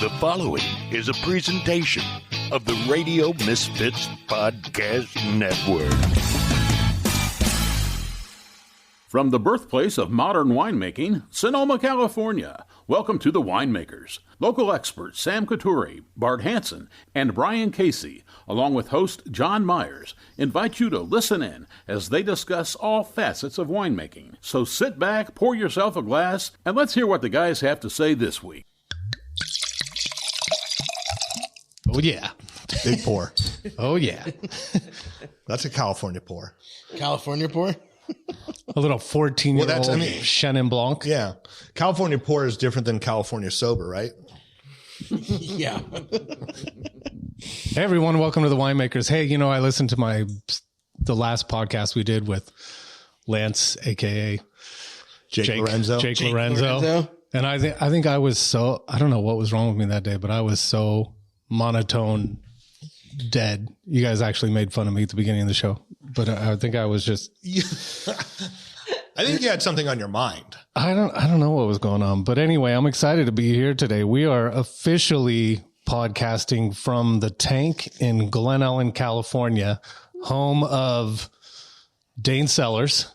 The following is a presentation of the Radio Misfits Podcast Network. From the birthplace of modern winemaking, Sonoma, California, welcome to The Winemakers. Local experts Sam Couturi, Bart Hansen, and Brian Casey, along with host John Myers, invite you to listen in as they discuss all facets of winemaking. So sit back, pour yourself a glass, and let's hear what the guys have to say this week. Oh, yeah. Big pour. Oh, yeah. That's a California pour. California pour? A little 14-year-old Chenin Blanc. Yeah. California pour is different than California sober, right? Yeah. Hey, everyone. Welcome to The Winemakers. Hey, I listened to the last podcast we did with Lance, a.k.a. Jake Lorenzo. Jake Lorenzo. And I think I was I don't know what was wrong with me that day, but I was so monotone dead. You guys actually made fun of me at the beginning of the show, but I think I was just I think you had something on your mind. I don't know what was going on, but anyway, I'm excited to be here today. We are officially podcasting from the tank in Glen Ellen, California, home of Dane Cellars.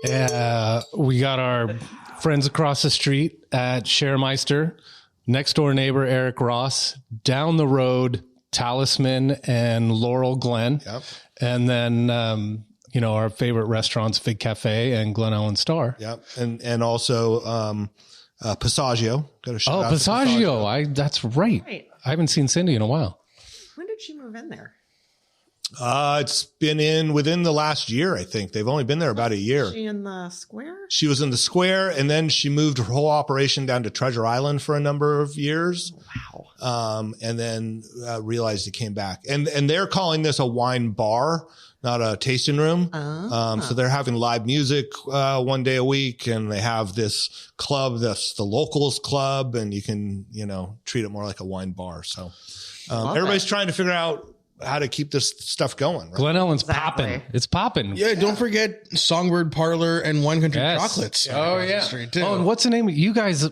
We got our friends across the street at Schermeister, next door neighbor Eric Ross, down the road Talisman and Laurel Glen. Yep. And then, our favorite restaurants, Fig Cafe and Glen Ellen Star. Yep. And also Passaggio. Got a shout out to Passaggio. That's right. I haven't seen Cindy in a while. When did she move in there? It's been within the last year, I think. They've only been there about a year. Was she in the square? She was in the square, and then she moved her whole operation down to Treasure Island for a number of years. Wow. And then realized it came back. And they're calling this a wine bar, not a tasting room. So they're having live music one day a week, and they have this club that's the locals club, and you can, treat it more like a wine bar. So everybody's trying to figure out how to keep this stuff going. Right? Glen Ellen's popping. It's popping. Yeah, don't forget Songbird Parlor and Wine Country Chocolates. Oh, yeah. Street too. Oh, and what's the name? You guys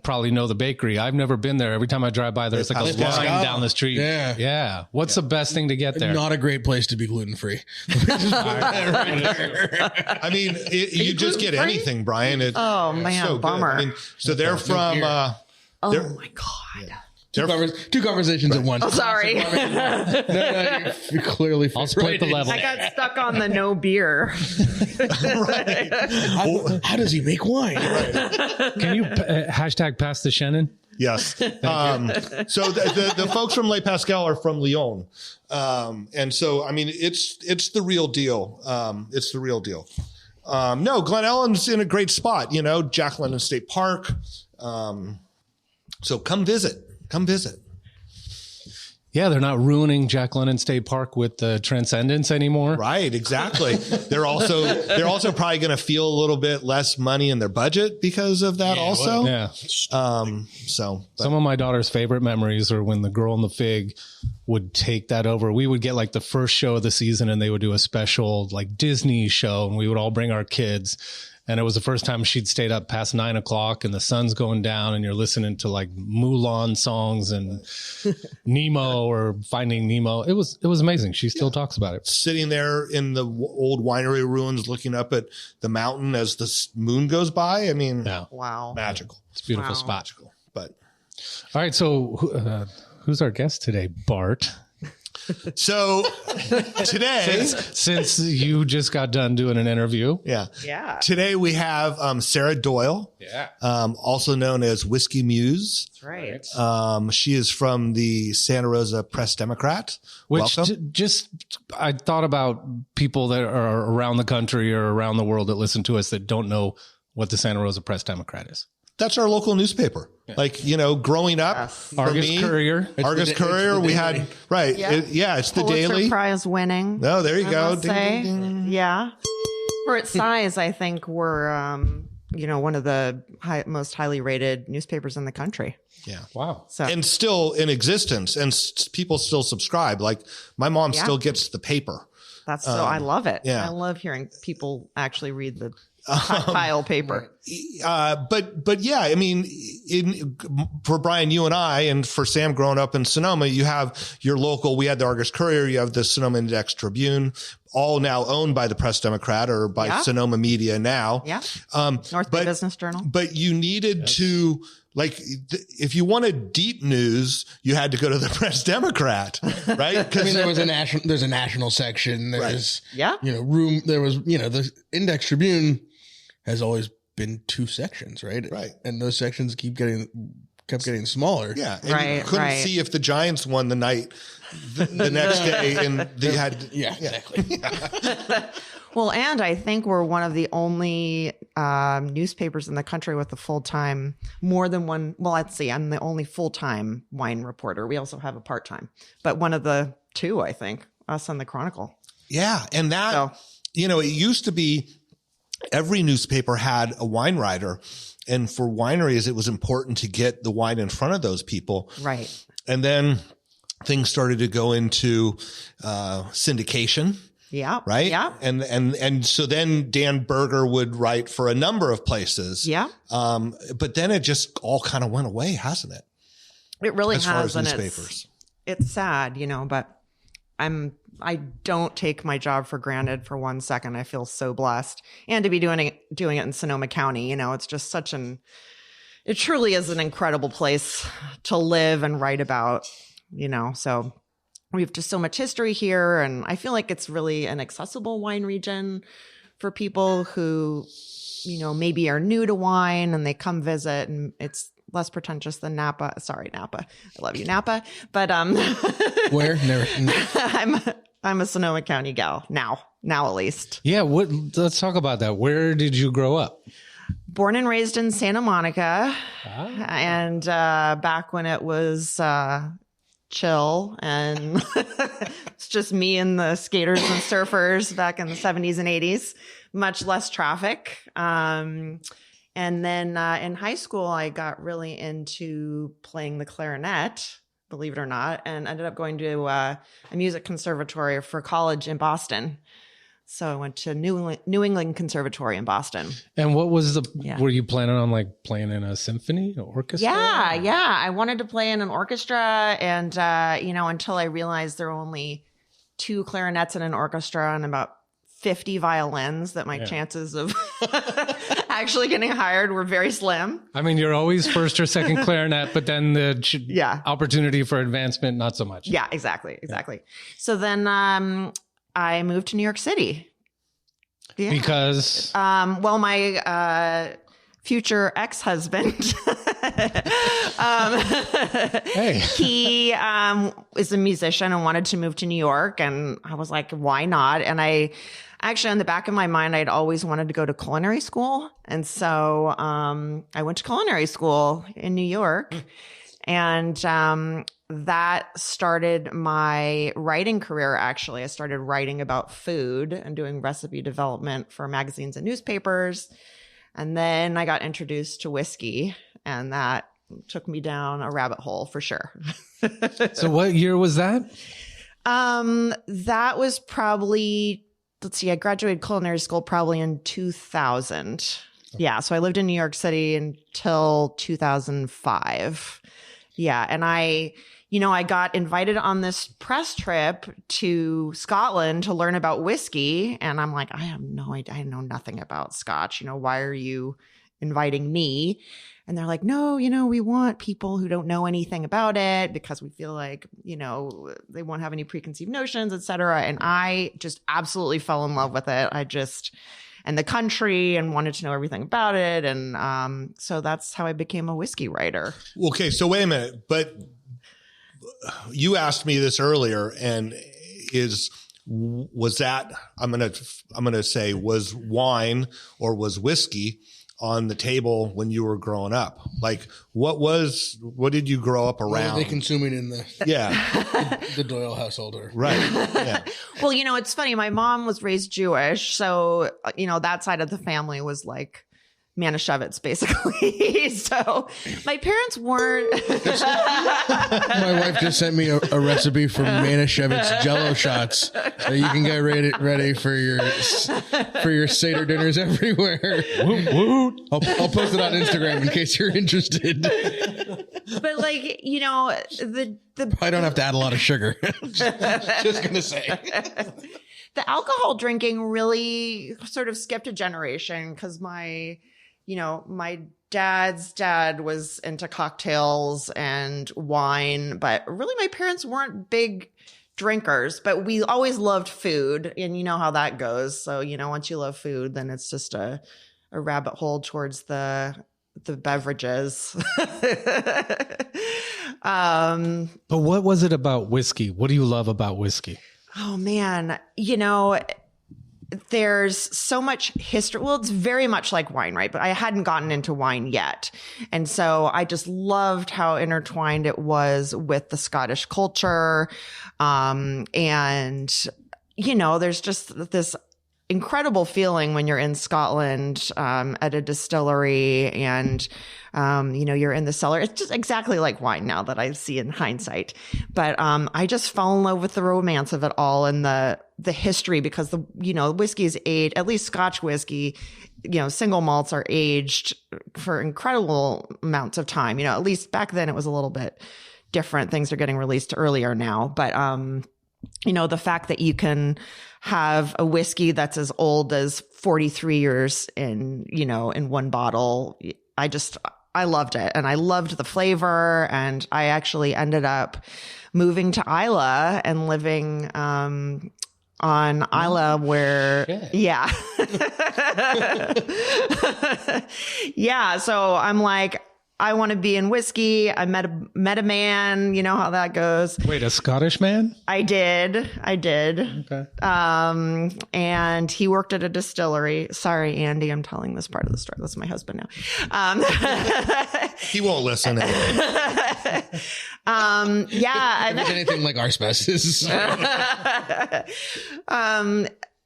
probably know the bakery. I've never been there. Every time I drive by, there's like a line down the street. Yeah. Yeah. What's the best thing to get there? Not a great place to be gluten-free. I mean, you just get anything, Brian. Oh, man, so bummer. Good. I mean, so they're from... oh, my God. Yeah. Two conversations at once. Oh, sorry. No, you're clearly. I'll split the level. I got stuck on the no beer. Right. How does he make wine? Right. Can you hashtag pass the Chenin? Yes. So the folks from Le Pascal are from Lyon. And so, I mean, it's the real deal. It's the real deal. No, Glen Ellen's in a great spot, Jack London State Park. So come visit. Yeah, they're not ruining Jack London State Park with the Transcendence anymore. Right, exactly. They're also probably going to feel a little bit less money in their budget because of that. Yeah. Some of my daughter's favorite memories are when the Girl in the Fig would take that over. We would get like the first show of the season, and they would do a special like Disney show, and we would all bring our kids. And it was the first time she'd stayed up past 9 o'clock and the sun's going down and you're listening to like Mulan songs and Nemo or Finding Nemo. It was amazing. She still talks about it. Sitting there in the old winery ruins, looking up at the mountain as the moon goes by. I mean, Wow. Magical. It's a beautiful Wow. spot. But all right. So who's our guest today? Bart. So today, since you just got done doing an interview. Yeah. Today we have Sarah Doyle, also known as Whiskey Muse. That's right. She is from the Santa Rosa Press Democrat. Which Welcome. I thought about people that are around the country or around the world that listen to us that don't know what the Santa Rosa Press Democrat is. That's our local newspaper. Yeah. Like, growing up, for Argus me, Courier. Argus Courier, we had, right. Yeah. It's the Pulitzer daily. Prize winning. Oh, there you go. Ding, ding, ding. Yeah. For its size, I think we're, one of the most highly rated newspapers in the country. Yeah. Wow. So. And still in existence, and people still subscribe. Like my mom still gets the paper. That's so, I love it. Yeah. I love hearing people actually read the tactile paper. But yeah, I mean, for Brian, you and I, and for Sam growing up in Sonoma, you have your local, we had the Argus Courier, you have the Sonoma Index Tribune, all now owned by the Press Democrat or by Sonoma Media now. Yeah. North Bay Business Journal. But you needed to, like, if you wanted deep news, you had to go to the Press Democrat, right? I mean, there's a national section. There's, room. There was, the Index Tribune has always been 2 sections, right? Right. And those sections kept getting smaller. Yeah. And you couldn't see if the Giants won the night the next day, and they had exactly. Well, and I think we're one of the only newspapers in the country with a full-time, more than one. Well, let's see. I'm the only full-time wine reporter. We also have a part-time, but one of the 2, I think, us and the Chronicle. Yeah. And that, it used to be every newspaper had a wine writer. And for wineries, it was important to get the wine in front of those people. Right. And then things started to go into syndication. Yeah. Right. Yeah. And so then Dan Berger would write for a number of places. Yeah. But then it just all kind of went away, hasn't it? It really has. As far as newspapers. It's sad, but I don't take my job for granted for one second. I feel so blessed, and to be doing it in Sonoma County. It's just it truly is an incredible place to live and write about. So we have just so much history here, and I feel like it's really an accessible wine region for people who, maybe are new to wine and they come visit, and it's less pretentious than Napa. Sorry, Napa. I love you, Napa. But where? Never. I'm a Sonoma County gal now at least. Yeah. Let's talk about that. Where did you grow up? Born and raised in Santa Monica, and back when it was chill, and it's just me and the skaters and surfers back in the 70s and 80s, much less traffic. And then in high school, I got really into playing the clarinet, believe it or not, and ended up going to a music conservatory for college in Boston. So I went to New England Conservatory in Boston. And what was were you planning on playing in a symphony, an orchestra? Yeah. I wanted to play in an orchestra, and, until I realized there were only 2 clarinets in an orchestra and about 50 violins, that my chances of actually getting hired were very slim. I mean, you're always first or second clarinet, but then the opportunity for advancement, not so much. Yeah, exactly. So then I moved to New York City. Yeah. Because? My future ex-husband, he is a musician and wanted to move to New York. And I was like, why not? And I actually, in the back of my mind, I'd always wanted to go to culinary school. And so I went to culinary school in New York. And that started my writing career, actually. I started writing about food and doing recipe development for magazines and newspapers. And then I got introduced to whiskey, and that took me down a rabbit hole for sure. So what year was that? That was probably, I graduated culinary school probably in 2000. Yeah. So I lived in New York City until 2005. Yeah. And I got invited on this press trip to Scotland to learn about whiskey. And I'm like, I have no idea. I know nothing about Scotch. Why are you inviting me? And they're like, no, we want people who don't know anything about it because we feel like, they won't have any preconceived notions, et cetera. And I just absolutely fell in love with it. And the country, and wanted to know everything about it. And so that's how I became a whiskey writer. Okay. So wait a minute, but you asked me this earlier, and was that, I'm going to say, was wine or was whiskey on the table when you were growing up? Like, what did you grow up around? What were they consuming in the Doyle household? Right. Yeah. Well, it's funny. My mom was raised Jewish. So, that side of the family was like Manischewitz, basically. So my parents weren't. My wife just sent me a recipe for Manischewitz Jello shots that you can get ready for your Seder dinners everywhere. Woot, woot. I'll post it on Instagram in case you're interested. But like, you know, I don't have to add a lot of sugar. Just gonna say. The alcohol drinking really sort of skipped a generation because my dad's dad was into cocktails and wine, but really my parents weren't big drinkers, but we always loved food, and you know how that goes. So, you know, once you love food, then it's just a rabbit hole towards the beverages. But what was it about whiskey? What do you love about whiskey? Oh man, you know, there's so much history. Well, it's very much like wine, right? But I hadn't gotten into wine yet. And so I just loved how intertwined it was with the Scottish culture. And, you know, there's just this incredible feeling when you're in Scotland at a distillery and, you know, you're in the cellar. It's just exactly like wine now that I see in hindsight. But I just fell in love with the romance of it all and the history, because whiskey is aged, at least Scotch whiskey, you know, single malts are aged for incredible amounts of time. You know, at least back then it was a little bit different. Things are getting released earlier now. But, you know, the fact that you can have a whiskey that's as old as 43 years in one bottle, I loved it. And I loved the flavor. And I actually ended up moving to Islay and living on Islay where, yeah. Yeah. So I'm like, I want to be in whiskey. I met a man, you know how that goes. Wait, a Scottish man? I did. Okay. And he worked at a distillery. Sorry, Andy, I'm telling this part of the story. That's my husband now. He won't listen. Yeah. If it's anything like our spouses.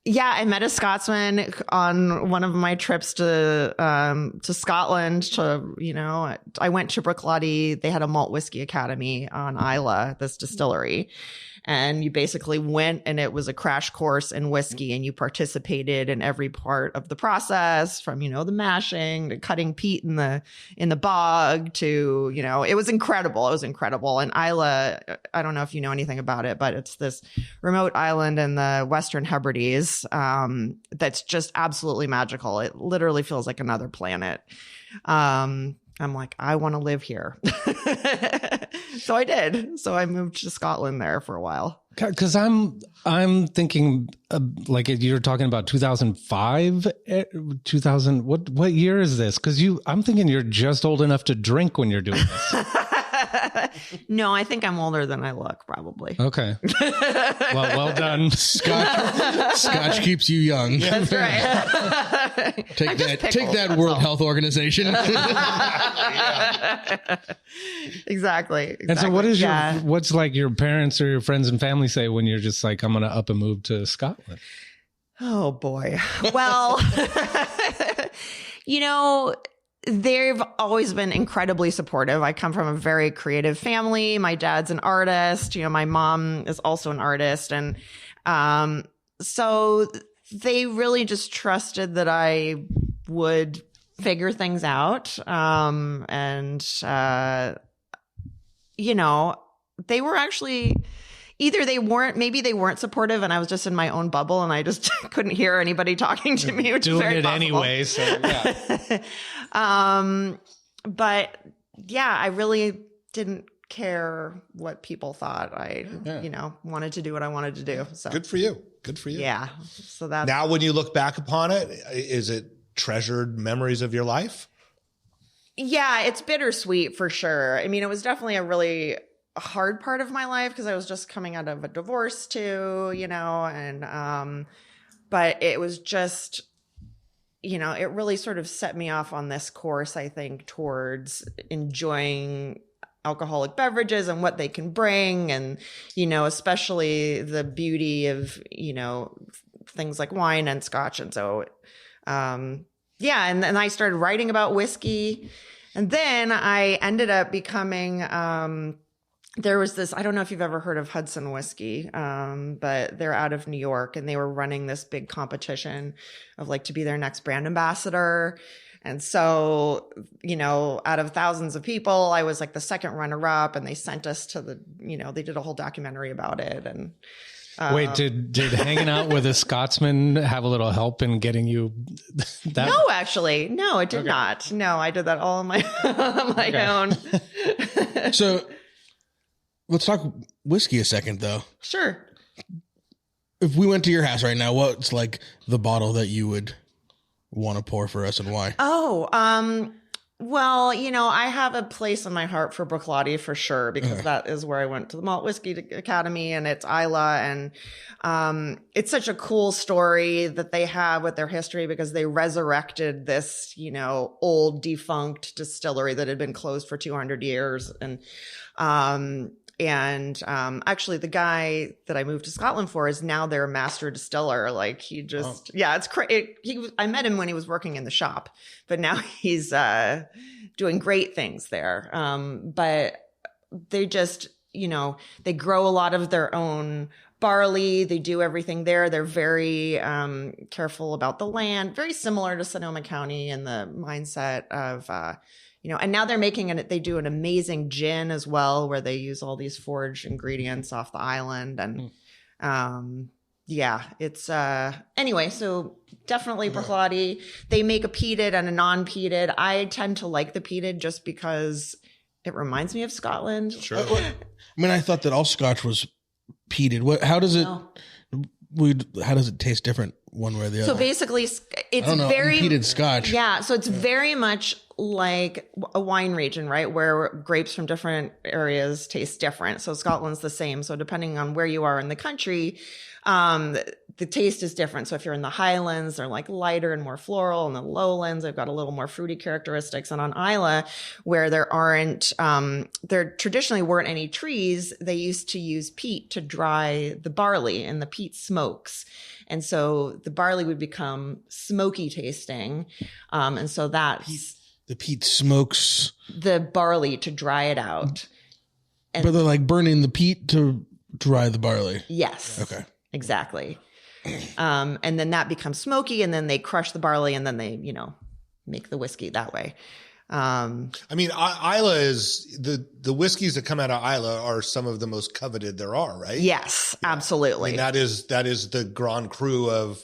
Yeah, I met a Scotsman on one of my trips to Scotland. I went to Bruichladdich. They had a malt whiskey academy on Islay, this distillery. And you basically went, and it was a crash course in whiskey, and you participated in every part of the process, from, you know, the mashing to cutting peat in the bog to, you know, it was incredible. It was incredible. And Islay, I don't know if you know anything about it, but it's this remote island in the Western Hebrides that's just absolutely magical. It literally feels like another planet. I'm like, I want to live here. So I did. So I moved to Scotland there for a while. Because I'm thinking like you're talking about 2005, 2000. What year is this? Because I'm thinking you're just old enough to drink when you're doing this. No, I think I'm older than I look, probably. Okay. Well done. Scotch keeps you young. That's right. Take that World Health Organization. Exactly. And so what's like your parents or your friends and family say when you're just like, I'm going to up and move to Scotland? Oh boy. Well, you know, they've always been incredibly supportive. I come from a very creative family. My dad's an artist. You know, my mom is also an artist. And so they really just trusted that I would figure things out. You know, they were actually... maybe they weren't supportive, and I was just in my own bubble and I just couldn't hear anybody talking to me, which is very possible. Anyway. So yeah. But yeah, I really didn't care what people thought. I, wanted to do what I wanted to do. So good for you. Yeah. So that's now when you look back upon it, is it treasured memories of your life? Yeah, it's bittersweet for sure. I mean, it was definitely a really hard part of my life because I was just coming out of a divorce too, you know, and but it was just, you know, it really sort of set me off on this course, I think, towards enjoying alcoholic beverages and what they can bring, and, you know, especially the beauty of, you know, things like wine and Scotch. And so yeah, and then I started writing about whiskey. And then I ended up becoming, there was this, I don't know if you've ever heard of Hudson Whiskey, but they're out of New York, and they were running this big competition of like to be their next brand ambassador. And so, you know, out of thousands of people, I was like the second runner up, and they sent us to the, you know, they did a whole documentary about it. And wait, did hanging out with a Scotsman have a little help in getting you that? No, actually, no, it did not. No, I did that all on my, on my own. So let's talk whiskey a second, though. Sure. If we went to your house right now, what's like the bottle that you would want to pour for us, and why? Well, you know, I have a place in my heart for Bruichladdich for sure, because that is where I went to the Malt Whiskey Academy, and it's Islay. And it's such a cool story that they have with their history, because they resurrected this, you know, old defunct distillery that had been closed for 200 years. And actually the guy that I moved to Scotland for is now their master distiller. Like he just, it's crazy. I met him when he was working in the shop, but now he's doing great things there. But they just, you know, they grow a lot of their own barley. They do everything there. They're very careful about the land, very similar to Sonoma County and the mindset of, you know, and now they're making it. They do an amazing gin as well, where they use all these foraged ingredients off the island. And it's anyway. So definitely Bruichladdich. They make a peated and a non-peated. I tend to like the peated just because it reminds me of Scotland. Sure. I mean, I thought that all Scotch was peated. How does it? How does it taste different one way or the other? So basically, it's very peated Scotch. Yeah, so it's very much like a wine region, right? Where grapes from different areas taste different. So Scotland's the same. So depending on where you are in the country, the taste is different. So if you're in the Highlands, they're like lighter and more floral. In the Lowlands, they've got a little more fruity characteristics. And on Islay, where there traditionally weren't any trees, they used to use peat to dry the barley, and the peat smokes. And so the barley would become smoky tasting. And so the peat smokes the barley to dry it out. But they're like burning the peat to dry the barley. Yes. Okay. Exactly. And then that becomes smoky, and then they crush the barley, and then they, you know, make the whiskey that way. I mean, Islay is the whiskeys that come out of Islay are some of the most coveted there are, right? Yes, absolutely. I mean, that is the Grand Cru of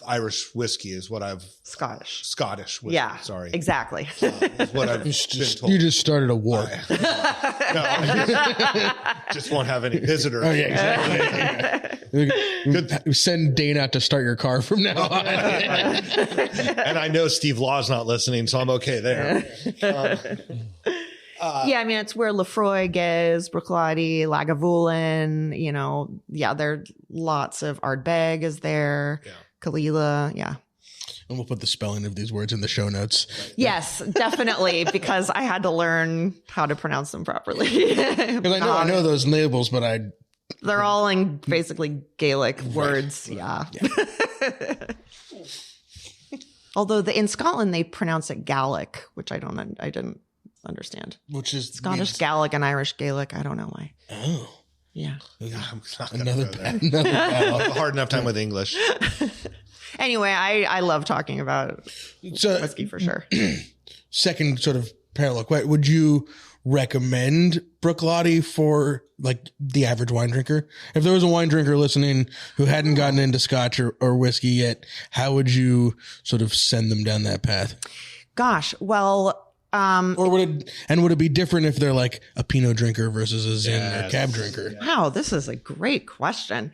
Irish whiskey is what I've Scottish whiskey. Yeah, sorry, exactly. Is what I've been told. You just started a war. Just won't have any visitors. Oh yeah, exactly. Send Dane out to start your car from now on. And I know Steve Law's not listening, so I'm okay there. I mean, it's where Lafroig is, Bruichladdich, Lagavulin, you know, there are lots of Ardbeg is there, Kalila, And we'll put the spelling of these words in the show notes. Yes, definitely, because I had to learn how to pronounce them properly. Because I know those labels, but they're all in basically Gaelic words. Yeah. Although in Scotland they pronounce it Gaelic, which I didn't understand. Which is Scottish Gaelic and Irish Gaelic. I don't know why. Oh. Yeah. Another battle. Hard enough time with English. Anyway, I love talking about whiskey for sure. Second sort of parallel question. Would you recommend Bruichladdich for like the average wine drinker? If there was a wine drinker listening who hadn't gotten into Scotch or whiskey yet, how would you sort of send them down that path? Gosh, well, or would it be different if they're like a Pinot drinker versus a Zin or Cab drinker? Wow, this is a great question.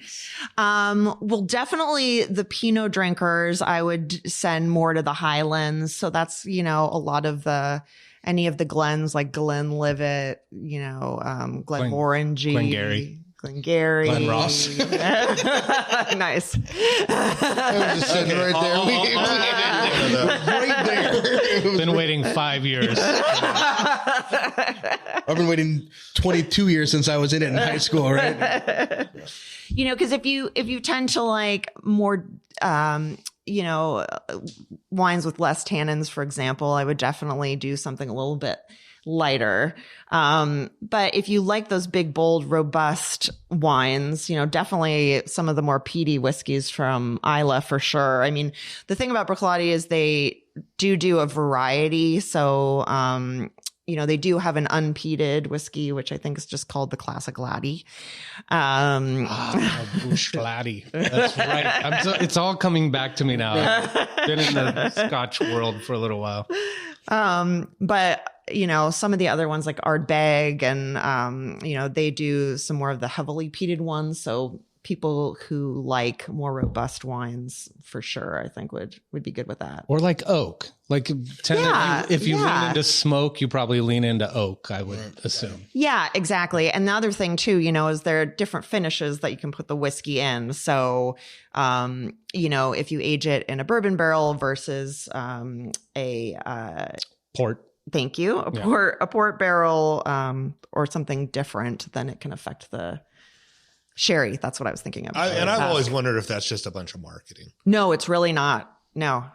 Well, definitely the Pinot drinkers, I would send more to the Highlands. So that's, you know, a lot of any of the Glens like Glenlivet, you know, Glenmorangie, Glengarry, Glen Ross. Nice. I was just sitting right there. Right there. Been waiting 5 years. I've been waiting 22 years since I was in it in high school, right? You know, because if you tend to like more, wines with less tannins, for example, I would definitely do something a little bit lighter. But if you like those big, bold, robust wines, definitely some of the more peaty whiskeys from Islay for sure. I mean, the thing about Bruichladdich is they do a variety. So, they do have an unpeated whiskey, which I think is just called the Classic Laddie. Bruichladdich. That's right. It's all coming back to me now. I've been in the Scotch world for a little while. But some of the other ones like Ardbeg and, they do some more of the heavily peated ones. So people who like more robust wines for sure, I think would be good with that. Or like oak. Like if you lean into smoke, you probably lean into oak, I would assume. Yeah, exactly. And the other thing too, is there are different finishes that you can put the whiskey in. So, if you age it in a bourbon barrel versus a port. Thank you. A port barrel or something different, then it can affect the sherry. That's what I was thinking of. I've always wondered if that's just a bunch of marketing. No, it's really not. No.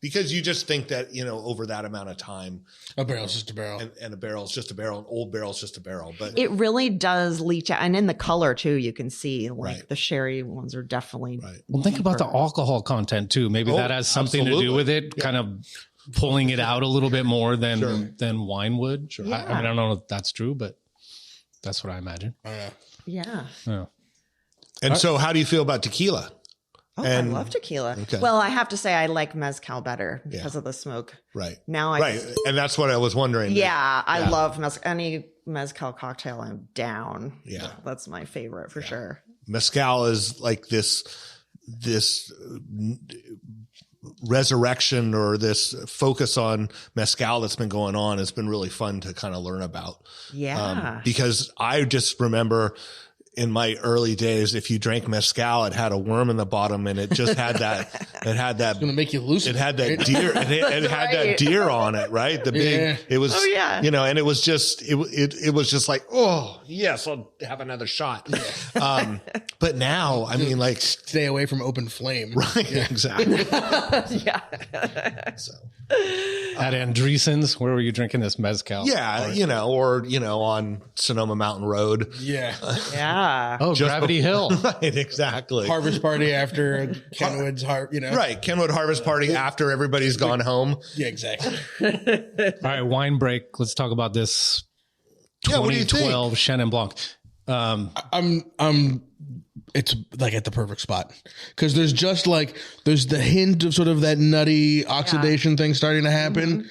Because you just think that, over that amount of time, a barrel's just a barrel, and a barrel's just a barrel, an old barrel's just a barrel. But it really does leach out, and in the color too, you can see the sherry ones are definitely. Right. Well, think about the alcohol content too. Maybe that has something to do with it, kind of pulling it out a little bit more than wine would. Sure. Yeah. I don't know if that's true, but that's what I imagine. Yeah. And so, how do you feel about tequila? Oh, I love tequila. Okay. Well, I have to say I like mezcal better because of the smoke. Right. Now and that's what I was wondering. Yeah, I love mezcal. Any mezcal cocktail, I'm down. Yeah. That's my favorite for sure. Mezcal is like this resurrection or this focus on mezcal that's been going on. It's been really fun to kind of learn about. Yeah. Because I just remember in my early days, if you drank mezcal, it had a worm in the bottom and it just had that, it's going to make you lose. It had that deer, it had that deer on it, right? The big, it was, and it was just, it was just like, oh yes, I'll have another shot. But now, I mean, like stay away from open flame. Right. Yeah. Exactly. So. At Andreessen's, where were you drinking this mezcal? Yeah, or on Sonoma Mountain Road. Yeah. Yeah. Oh, Gravity Hill. Right, exactly. Harvest party after Kenwood's Right, Kenwood harvest party after everybody's gone home. Yeah, exactly. All right, wine break. Let's talk about this 2012 Chenin Blanc. It's like at the perfect spot because there's the hint of sort of that nutty oxidation thing starting to happen,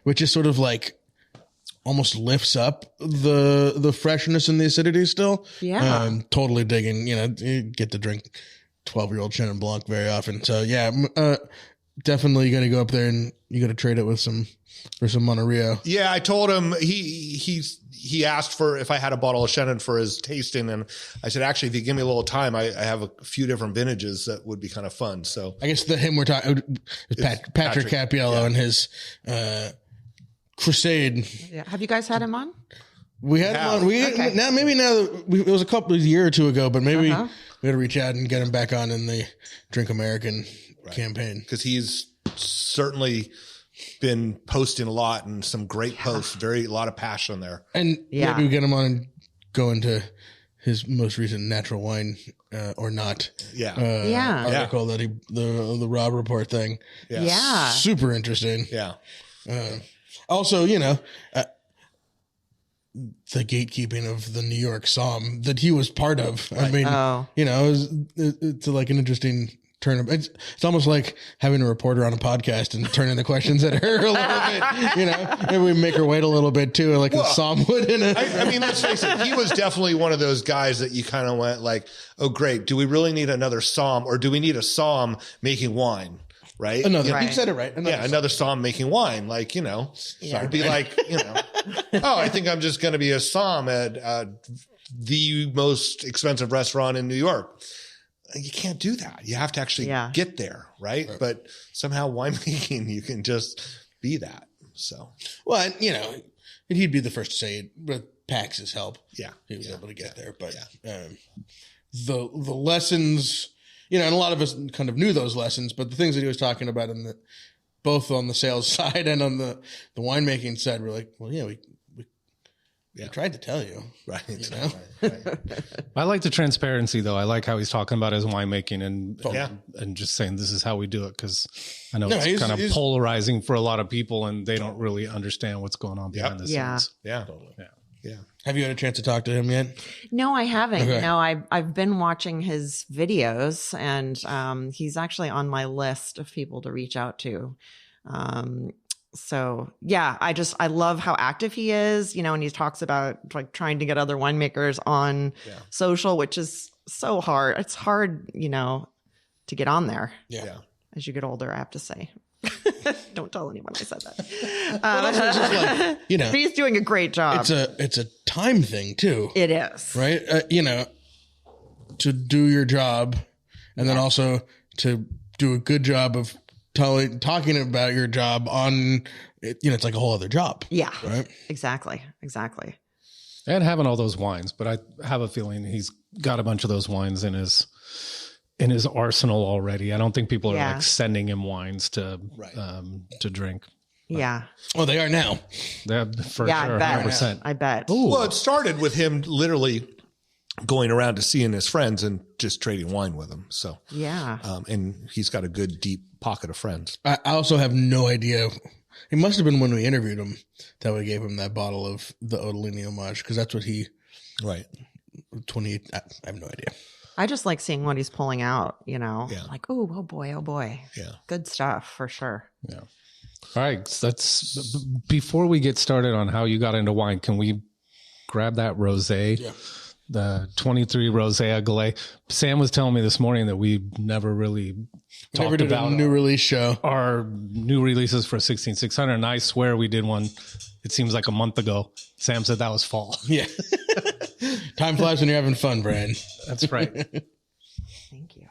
which is sort of like almost lifts up the freshness and the acidity still. Yeah. Totally digging, you get to drink 12-year-old Chenin Blanc very often. So yeah, definitely you got to go up there and you got to trade it for some Monterey. Yeah. I told him he asked for if I had a bottle of Chenin for his tasting. And I said, actually, if you give me a little time, I have a few different vintages that would be kind of fun. So I guess we're talking Patrick Cappiello and his, Crusade. Yeah. Have you guys had him on? We had him on. It was a couple of years or two ago, but maybe we got to reach out and get him back on in the Drink American campaign. Because he's certainly been posting a lot and some great posts, a lot of passion there. And maybe we get him on and go into his most recent natural wine or not. Article that the Rob Report thing. Yeah. Super interesting. Yeah. Also, the gatekeeping of the New York Somm that he was part of. Right. I mean, it's like an interesting turn. It's almost like having a reporter on a podcast and turning the questions at her a little bit. Maybe we make her wait a little bit too, like a Somm would. I mean, let's face it, he was definitely one of those guys that you kind of went like, oh, great. Do we really need another Somm, or do we need a Somm making wine? Right. You said it right. Another Somm making wine. Like, it'd be like, oh, I think I'm just going to be a Somm at the most expensive restaurant in New York. You can't do that. You have to actually get there. Right. But somehow winemaking, you can just be that. So, well, and he'd be the first to say it with Pax's help. Yeah. He was able to get there. But the lessons and a lot of us kind of knew those lessons, but the things that he was talking about both on the sales side and on the winemaking side, we're like, well, yeah, we tried to tell you. Right. Right. I like the transparency, though. I like how he's talking about his winemaking and just saying this is how we do it, because I know it's kind of polarizing for a lot of people and they don't really understand what's going on behind the scenes. Yeah. Totally. Yeah. Have you had a chance to talk to him yet? No, I haven't. Okay. No, I've been watching his videos, and he's actually on my list of people to reach out to. So yeah, I love how active he is, and he talks about like trying to get other winemakers on social, which is so hard. It's hard, to get on there. Yeah. As you get older, I have to say. Don't tell anyone I said that. Also it's just like, but he's doing a great job. It's a time thing too. It is. Right. To do your job and then also to do a good job of talking about your job on, it's like a whole other job. Yeah. Right. Exactly. And having all those wines, but I have a feeling he's got a bunch of those wines in his arsenal already. I don't think people are like sending him wines to drink. Yeah. Well, they are now. For sure. 100%. I bet. Ooh. Well, it started with him literally going around to seeing his friends and just trading wine with them. So yeah. And he's got a good deep pocket of friends. I also have no idea. It must have been when we interviewed him that we gave him that bottle of the Odolini Homage, because that's what he. Right. 28. I have no idea. I just like seeing what he's pulling out, like, oh boy. Yeah. Good stuff for sure. Yeah. All right. So before we get started on how you got into wine, can we grab that rosé? Yeah. The 23 Rosé Agale. Sam was telling me this morning that we never really talked about a new release show. Our new releases for 16600. And I swear we did one. It seems like a month ago. Sam said that was fall. Yeah. Time flies when you're having fun, Brian. That's right. Thank you.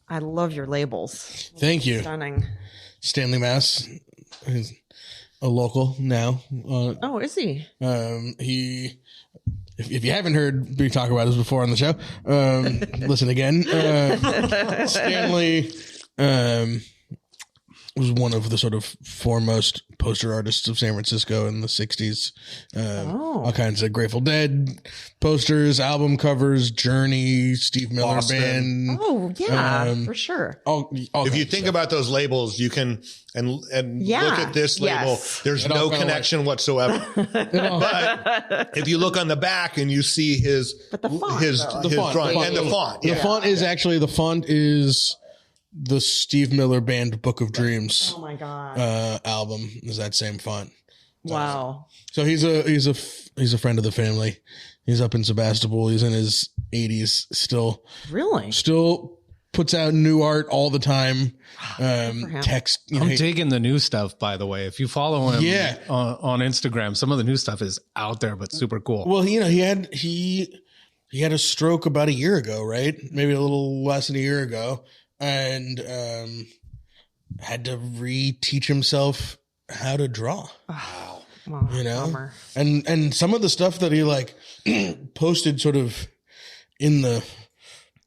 I love your labels. Thank you. Stunning. Stanley Mass is a local now. Oh, is he? If you haven't heard me talk about this before on the show, listen again. Stanley was one of the sort of foremost poster artists of San Francisco in the 60s. All kinds of Grateful Dead posters, album covers, Journey, Steve Miller Boston. Band. Oh, yeah, for sure. If you think about those labels, you can and look at this label. Yes. There's no connection whatsoever. But if you look on the back and you see his drawing and the font. The font is actually the Steve Miller Band Book of Dreams. Oh my God. Album is that same font. Wow. So he's a friend of the family. He's up in Sebastopol. He's in his 80s still. Really? Still puts out new art all the time. Text. I'm digging the new stuff, by the way. If you follow him on Instagram, some of the new stuff is out there, but super cool. Well, he had a stroke about a year ago, right? Maybe a little less than a year ago. And had to reteach himself how to draw. Wow. Bummer. And some of the stuff that he posted sort of in the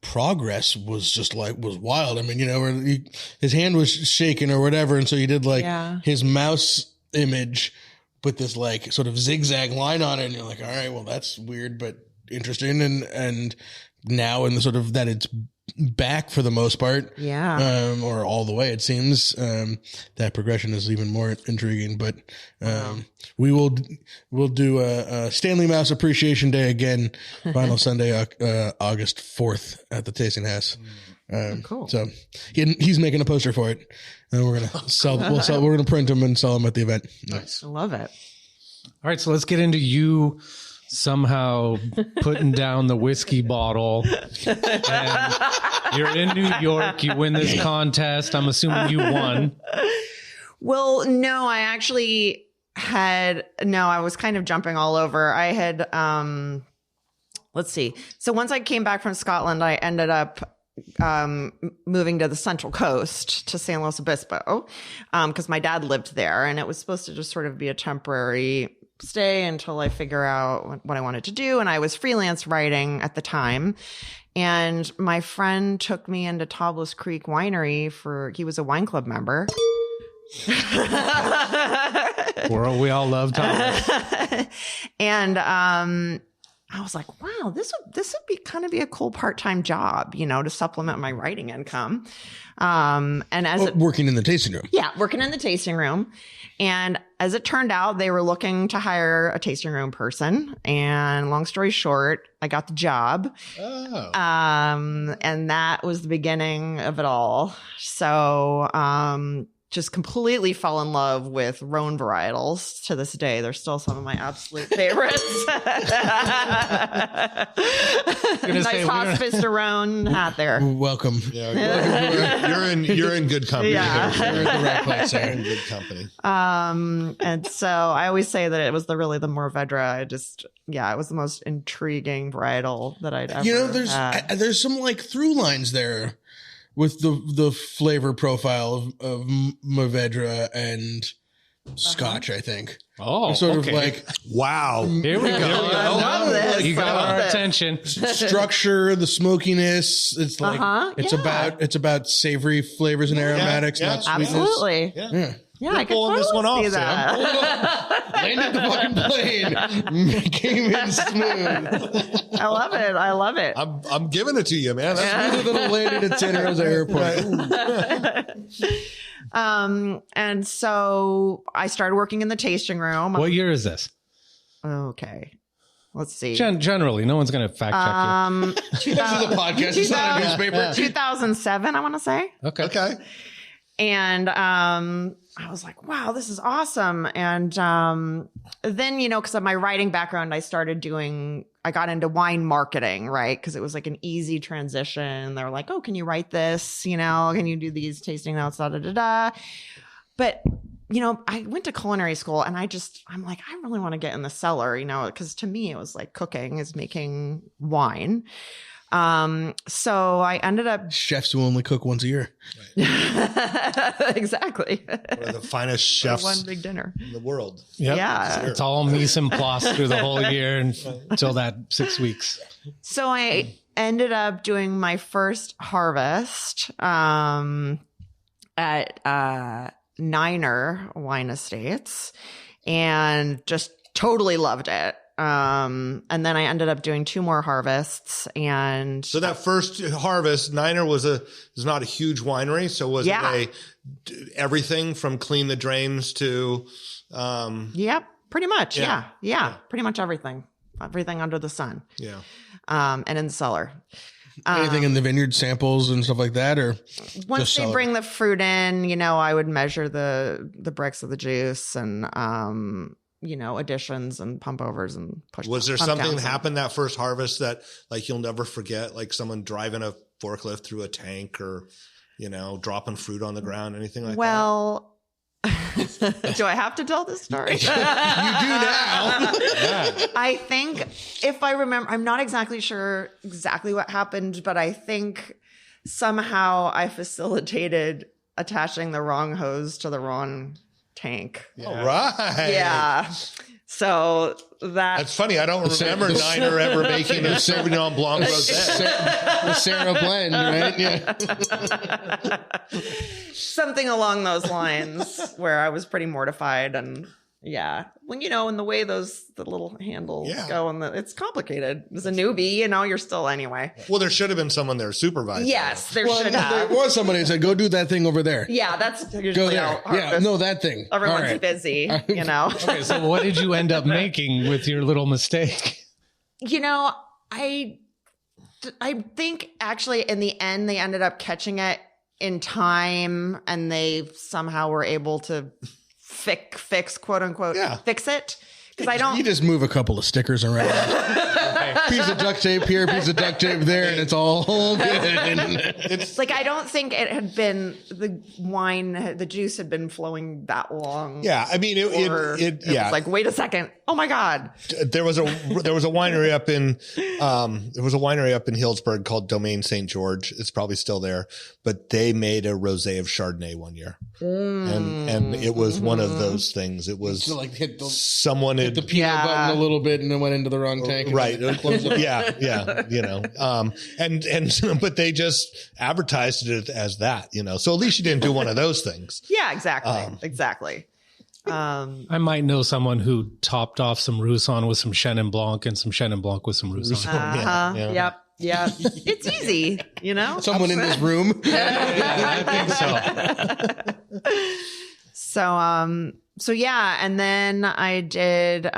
progress was just was wild. I mean, where his hand was shaking or whatever, and so he did his mouse image with this sort of zigzag line on it, and you're like, all right, well, that's weird but interesting, and now in the sort of that it's back for the most part, or all the way, it seems. That progression is even more intriguing, but we'll do a Stanley Mouse Appreciation Day again, final Sunday, August 4th at the Tasting House. Cool. So he's making a poster for it, and we're gonna we're gonna print them and sell them at the event. Nice. I love it. All right, so let's get into you somehow putting down the whiskey bottle, and you're in New York, you win this contest. I'm assuming you won. Well, no, I actually I was kind of jumping all over. I had, let's see. So once I came back from Scotland, I ended up moving to the Central Coast to San Luis Obispo, because my dad lived there, and it was supposed to just sort of be a temporary stay until I figure out what I wanted to do. And I was freelance writing at the time. And my friend took me into Tablas Creek Winery he was a wine club member. We all love Tablas. And I was like, wow, this would be kind of be a cool part-time job, to supplement my writing income. And as working in the tasting room. Yeah, working in the tasting room. And as it turned out, they were looking to hire a tasting room person. And long story short, I got the job. Oh. And that was the beginning of it all. So, just completely fell in love with Rhone varietals to this day. They're still some of my absolute favorites. Nice hospice to Rhone hat there. Welcome. Yeah, you're in good company. Yeah. You're in the right place. You're in good company. And so I always say that it was really the Mourvedre. It was the most intriguing varietal that I'd ever had. There's some like through lines there with the flavor profile of Mourvedre and Scotch, I think. Oh, sort of like, wow. Here we go. I love this. You got our attention. Structure, the smokiness. It's like it's about savory flavors and aromatics, not sweetness. Absolutely. Yeah. Yeah, I could pulling totally this one off, see that. Landed the fucking plane. Came in smooth. I love it. I'm giving it to you, man. That's Smoother than a landed at Santa Rosa Airport. And so I started working in the tasting room. What year is this? Okay. Let's see. Generally, no one's going to fact check you. This is a podcast. It's not a newspaper. 2007, I want to say. okay. And I was like, wow, this is awesome. And then, because of my writing background, I got into wine marketing, right? Because it was like an easy transition. They were like, oh, can you write this? Can you do these tasting notes? But, I went to culinary school and I'm like, I really want to get in the cellar, because to me, it was like cooking is making wine. So I ended up chefs who only cook once a year. Right. Exactly. One of the finest chefs one big dinner in the world. Yep. Yeah. It's all mise en place through the whole year until that 6 weeks. So I ended up doing my first harvest at Niner Wine Estates and just totally loved it. And then I ended up doing 2 more harvests. And so that first harvest, Niner was not a huge winery. So was it everything from clean the drains to, Yep, pretty much. Yeah. Pretty much everything under the sun. Yeah. And in the cellar. Anything in the vineyard, samples and stuff like that, or once they bring the fruit in, I would measure the bricks of the juice and, additions and pump overs and push. Was there something that happened that first harvest that like you'll never forget, like someone driving a forklift through a tank or, dropping fruit on the ground, anything like that? Well, do I have to tell this story? You do now. I think if I remember, I'm not exactly sure exactly what happened, but I think somehow I facilitated attaching the wrong hose to the wrong tank. All right. Yeah. So that's funny. I don't remember Niner ever making a Sauvignon Blanc rosé. The Sarah blend, right? Yeah. Something along those lines where I was pretty mortified and when in the way the little handles go and it's complicated. As a newbie, you're still anyway. Well, there should have been someone there supervising. Yes, there should have. There was somebody who said, "Go do that thing over there." Yeah, that's usually go there. That thing. Everyone's busy, Okay, so what did you end up making with your little mistake? I think actually in the end they ended up catching it in time, and they somehow were able to fix quote unquote fix it, because I don't. You just move a couple of stickers around. Piece of duct tape here, piece of duct tape there, and it's all good. It's like I don't think it had been the juice had been flowing that long. Yeah, I mean it was like, wait a second. Oh my God. There was a winery up in Healdsburg called Domaine St. George. It's probably still there, but they made a rosé of Chardonnay one year. And it was one of those things. It was like hit the peanut button a little bit and then went into the wrong tank. Right. Yeah. You know, but they just advertised it as that, you know, so at least you didn't do one of those things. Yeah, exactly. I might know someone who topped off some Roussan with some Chenin Blanc and some Chenin Blanc with some Roussan. Yep. It's easy, you know? Someone in this room. I think so. So yeah. And then I did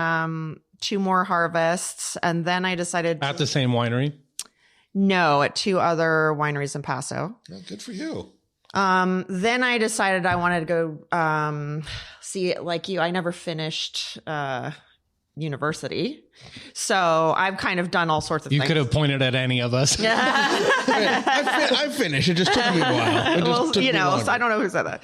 2 more harvests. And then I decided at the same winery? No, at 2 other wineries in Paso. Oh, good for you. Then I decided I wanted to go see, like you, I never finished university. So I've kind of done all sorts of things. You could have pointed at any of us. I finished. It just took me a while. So I don't know who said that.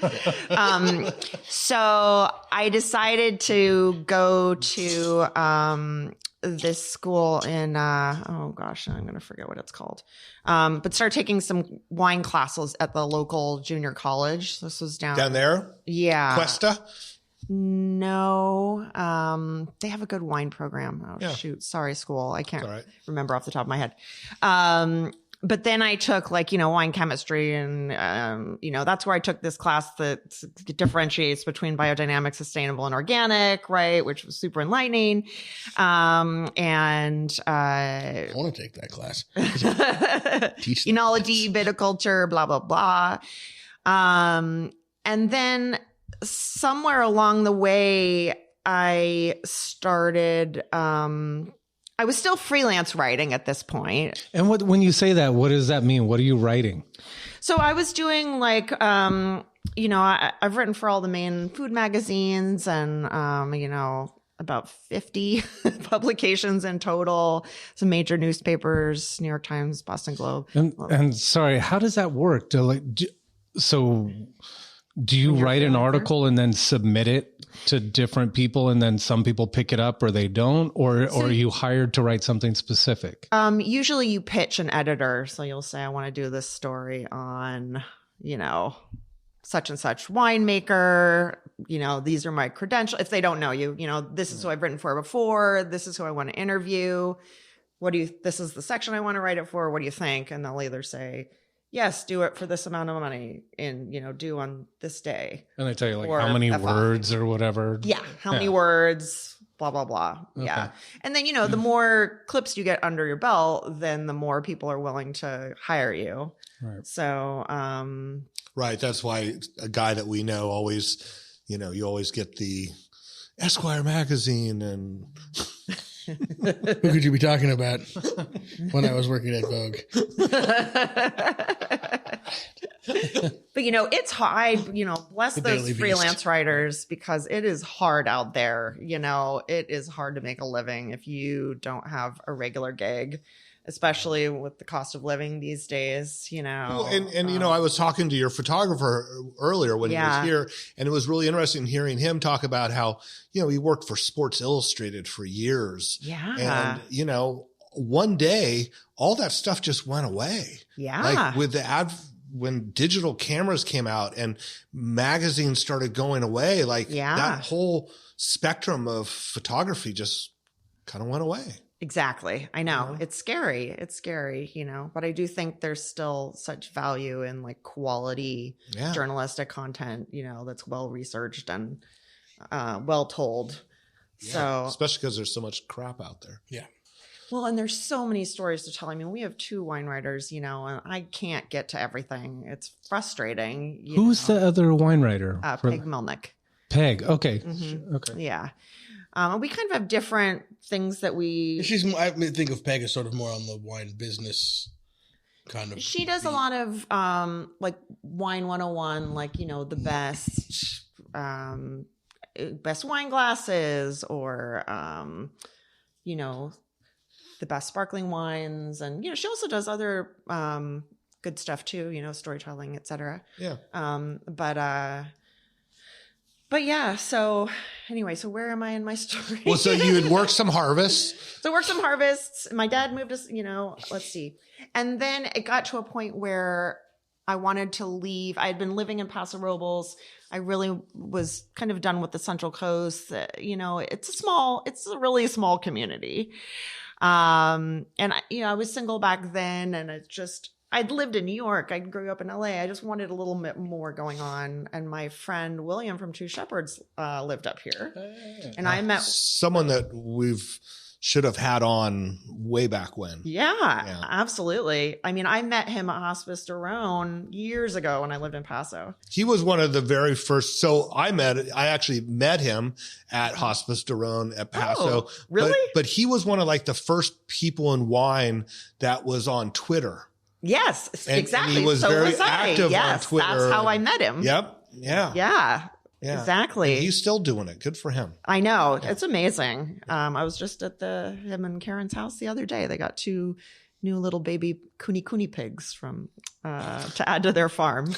So I decided to go to this school in I'm going to forget what it's called. But start taking some wine classes at the local junior college. This was down there. Yeah. Cuesta. No. They have a good wine program. Oh yeah. Shoot. Sorry, school. I can't remember off the top of my head. But then I took wine chemistry and, that's where I took this class that differentiates between biodynamic, sustainable, and organic, right? Which was super enlightening. I want to take that class. Enology, viticulture, blah, blah, blah. And then somewhere along the way, I started, I was still freelance writing at this point. And when you say that, what does that mean? What are you writing? So I was doing I've written for all the main food magazines and, about 50 publications in total, some major newspapers, New York Times, Boston Globe. And sorry, how does that work? Do you write an article and then submit it to different people and then some people pick it up or they don't? Or are you hired to write something specific? Usually you pitch an editor. So you'll say, I want to do this story on, such and such winemaker. These are my credentials. If they don't know you, this is who I've written for before. This is who I want to interview. This is the section I want to write it for. What do you think? And they'll either say, yes, do it for this amount of money and, due on this day. And they tell you how many words or whatever. Yeah. How many words, blah, blah, blah. Okay. Yeah. And then, the more clips you get under your belt, then the more people are willing to hire you. Right. So, right. That's why a guy that we know always, you always get the Esquire magazine and... Who could you be talking about when I was working at Vogue? But, it's hard. Bless those freelance writers because it is hard out there. It is hard to make a living if you don't have a regular gig, especially with the cost of living these days, Well, I was talking to your photographer earlier when he was here, and it was really interesting hearing him talk about how, he worked for Sports Illustrated for years. Yeah. And, one day all that stuff just went away. Yeah. Like with when digital cameras came out and magazines started going away, that whole spectrum of photography just kind of went away. Exactly. I know. It's scary. But I do think there's still such value in quality journalistic content, that's well researched and well told. Yeah. So especially because there's so much crap out there. Yeah. Well, and there's so many stories to tell. I mean, we have 2 wine writers, and I can't get to everything. It's frustrating. Who's the other wine writer? Peg Melnick. Peg. Okay. Mm-hmm. Okay. Yeah. We kind of have different things that we... I think of Peg as sort of more on the wine business kind of... She does a lot of Wine 101, the best wine glasses or, the best sparkling wines. And, she also does other good stuff too, storytelling, etc. Yeah. But yeah, so anyway, so where am I in my story? Well, so you had worked some harvests. So worked some harvests. My dad moved us, let's see. And then it got to a point where I wanted to leave. I had been living in Paso Robles. I really was kind of done with the Central Coast. It's a really small community. And I was single back then, and I'd lived in New York. I grew up in LA. I just wanted a little bit more going on. And my friend William from Two Shepherds lived up here. And I met someone that should have had on way back when. Yeah, absolutely. I mean, I met him at Hospice Daron years ago when I lived in Paso. He was one of the very first. So I actually met him at Hospice Daron at Paso. Oh, really? But he was one of like the first people in wine that was on Twitter. Yes, exactly. And he was very active on Twitter. That's how I met him. Yep. Yeah. Yeah. Exactly. And he's still doing it. Good for him. I know. Yeah. It's amazing. I was just at him and Karen's house the other day. They got 2 new little baby kuni pigs to add to their farm.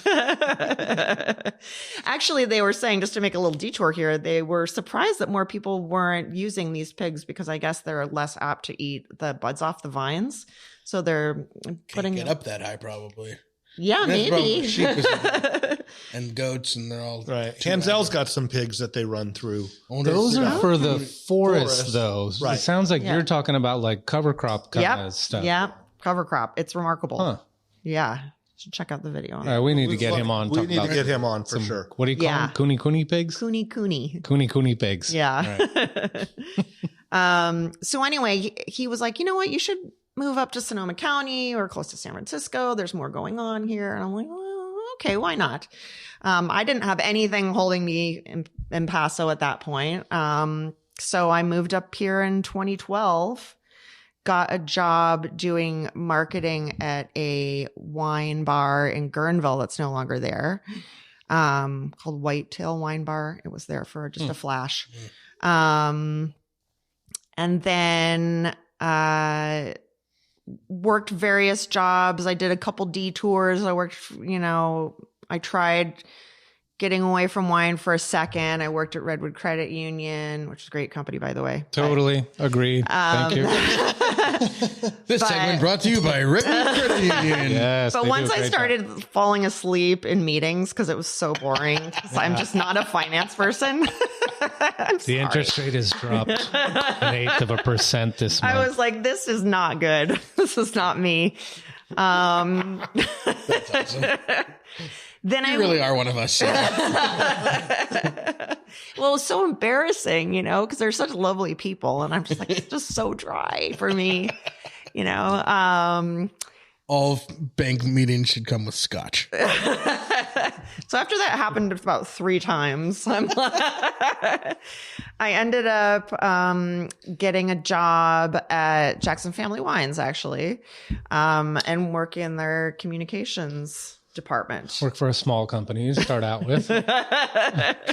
Actually, they were saying, just to make a little detour here, they were surprised that more people weren't using these pigs because I guess they're less apt to eat the buds off the vines. So they're putting get up that high probably. Yeah, maybe. Sheep and goats, and they're all right. Hansel's got some pigs that they run through. Those are for the forest, though. Right. It sounds like you're talking about like cover crop kind of stuff. Yeah, cover crop. It's remarkable. Huh. Yeah. Should check out the video. All right, we need to get him on. We need to get him on for sure. What do you call them? Kuni pigs? Kuni. Kuni pigs. Yeah. Right. So anyway, he was like, you know what? You should move up to Sonoma County or close to San Francisco. There's more going on here. And I'm like, well, okay, why not? I didn't have anything holding me in Paso at that point. So I moved up here in 2012, got a job doing marketing at a wine bar in Guerneville that's no longer there, called Whitetail Wine Bar. It was there for just a flash. And then worked various jobs. I did a couple detours. I worked, I tried getting away from wine for a second. I worked at Redwood Credit Union, which is a great company, by the way. Totally agreed. Thank you. This segment brought to you by Redwood Credit Union. Yes, but once I started falling asleep in meetings because it was so boring, I'm just not a finance person. The interest rate has dropped 0.1% this month. I was like, this is not good. This is not me. That's awesome. Then you really are one of us. Well, it was so embarrassing, because they're such lovely people. And I'm just like, it's just so dry for me, All bank meetings should come with scotch. So after that happened about 3 times, I ended up getting a job at Jackson Family Wines, actually, and work in their communications department. Work for a small company to start out with. Sure,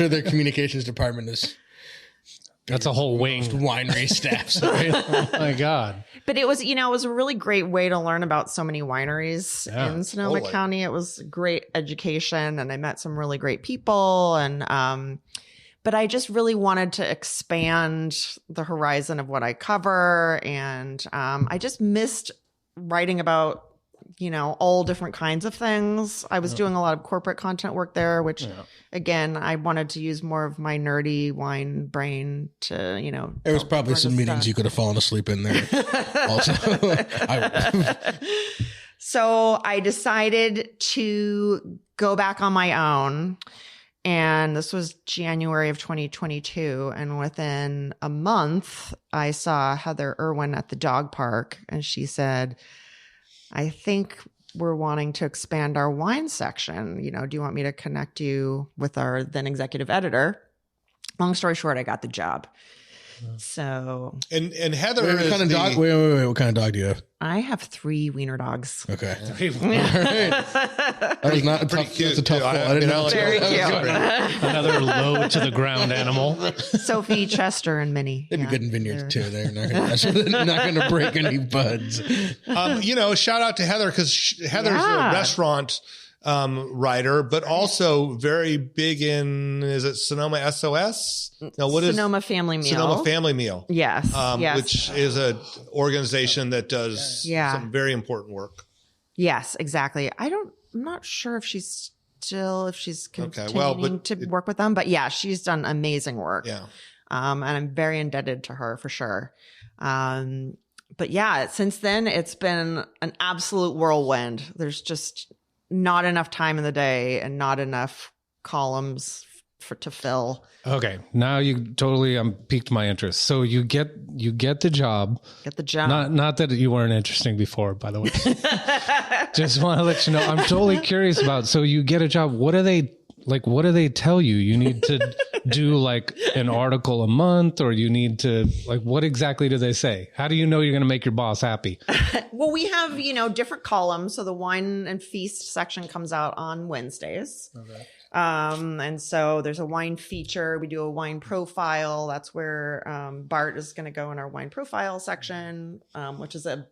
their communications department is... That's a whole wing. Winery staff. Oh my God. But it was, it was a really great way to learn about so many wineries in Sonoma County. It was great education, and I met some really great people. And, but I just really wanted to expand the horizon of what I cover. And I just missed writing about, all different kinds of things. I was doing a lot of corporate content work there, which again, I wanted to use more of my nerdy wine brain to, There was probably some meetings you could have fallen asleep in there also. So I decided to go back on my own. And this was January of 2022. And within a month, I saw Heather Irwin at the dog park. And she said, I think we're wanting to expand our wine section. Do you want me to connect you with our then executive editor? Long story short, I got the job. So and Heather what kind of dog? Wait, what kind of dog do you have? I have 3 wiener dogs. Okay, all right. That was not a tough. That's a tough call. I didn't know. Very cute. Another low to the ground animal. Sophie, Chester, and Minnie. They'd be good in vineyards too. They're not going to break any buds. Shout out to Heather because Heather's a restaurant writer, but also very big in, is it Sonoma SOS? No, what is Sonoma Family Meal? Sonoma Family Meal. Yes. Yes. Which is an organization that does some very important work. Yes, exactly. I'm not sure if she's continuing to work with them, but yeah, she's done amazing work. Yeah. And I'm very indebted to her for sure. But yeah, since then it's been an absolute whirlwind. There's just not enough time in the day and not enough columns to fill. Okay, now you totally piqued my interest. So you get the job. Get the job. Not that you weren't interesting before, by the way. Just want to let you know. I'm totally curious about. So you get a job. What do they tell you? You need to do like an article a month, or you need to what exactly do they say? How do you know you're going to make your boss happy? Well, we have, different columns. So the wine and feast section comes out on Wednesdays. Okay. And so there's a wine feature. We do a wine profile. That's where Bart is going to go in our wine profile section, which is a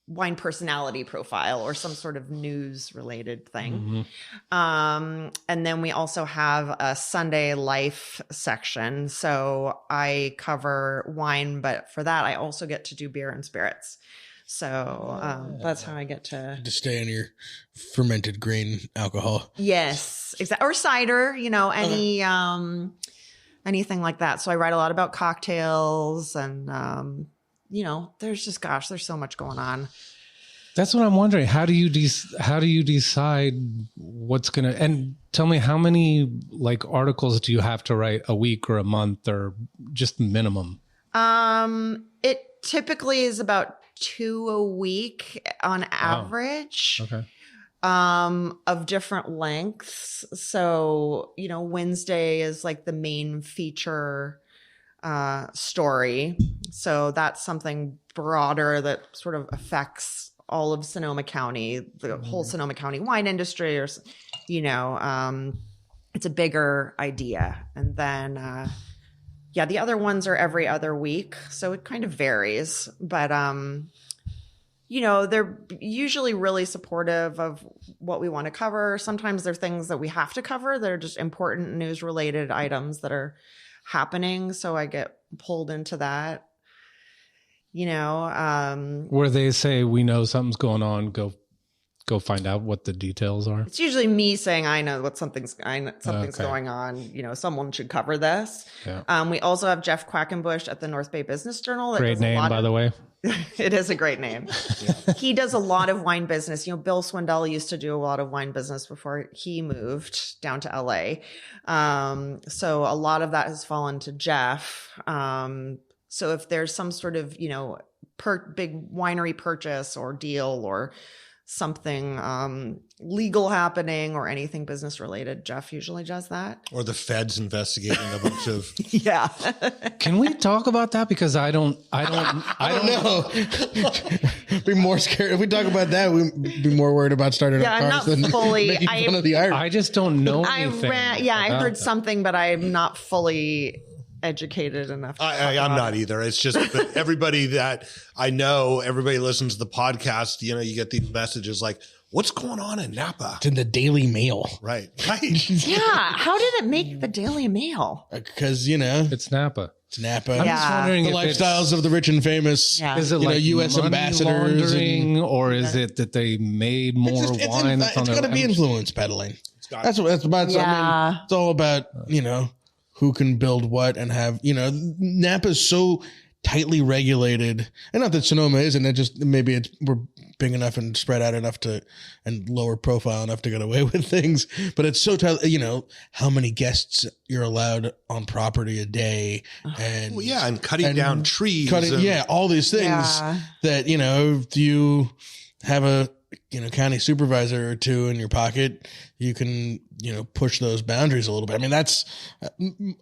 wine personality profile or some sort of news related thing. Mm-hmm. And then we also have a Sunday life section. So I cover wine, but for that, I also get to do beer and spirits. So that's how I get to stay on your fermented grain alcohol. Yes, exactly. Or cider, anything like that. So I write a lot about cocktails and, there's so much going on. That's what I'm wondering. How do you decide what's going to, and tell me how many articles do you have to write a week or a month or just minimum? It typically is about 2 a week on average. Okay. Of different lengths. So, Wednesday is the main feature story. So that's something broader that sort of affects all of Sonoma County, the whole Sonoma County wine industry, or, it's a bigger idea. And then, the other ones are every other week. So it kind of varies, but, they're usually really supportive of what we want to cover. Sometimes there are things that we have to cover that are just important news related items that are happening. So I get pulled into that, where they say, we know something's going on, go find out what the details are. It's usually me saying, I know something's going on. Someone should cover this. Yeah. We also have Jeff Quackenbush at the North Bay Business Journal. Great name, by the way. It is a great name. Yeah. He does a lot of wine business. Bill Swindell used to do a lot of wine business before he moved down to LA. So a lot of that has fallen to Jeff. So if there's some sort of, big winery purchase or deal or something legal happening or anything business related, Jeff usually does that. Or the feds investigating a bunch of yeah. Can we talk about that? Because I don't know. Be more scared if we talk about that. We'd be more worried about starting our cars than making fun of the Irish. I just don't know anything. I heard something, but I'm not fully educated enough. I'm not either. It's just that everybody that I know, everybody listens to the podcast. You get these messages like, what's going on in Napa? It's in the Daily Mail. Right. Yeah. How did it make the Daily Mail? Because, it's Napa. It's Napa. I'm just wondering the lifestyles of the rich and famous. Yeah. Is it U.S. ambassadors? Or is it that they made more wine? It's got to be influence peddling. That's what it's about. Yeah. I mean, it's all about, who can build what and have, Napa's so tightly regulated, and not that Sonoma isn't, it just, maybe we're big enough and spread out enough and lower profile enough to get away with things, but it's so tight, how many guests you're allowed on property a day and and cutting down trees. All these things that, if you have a, county supervisor or two in your pocket, you can, push those boundaries a little bit. I mean, that's,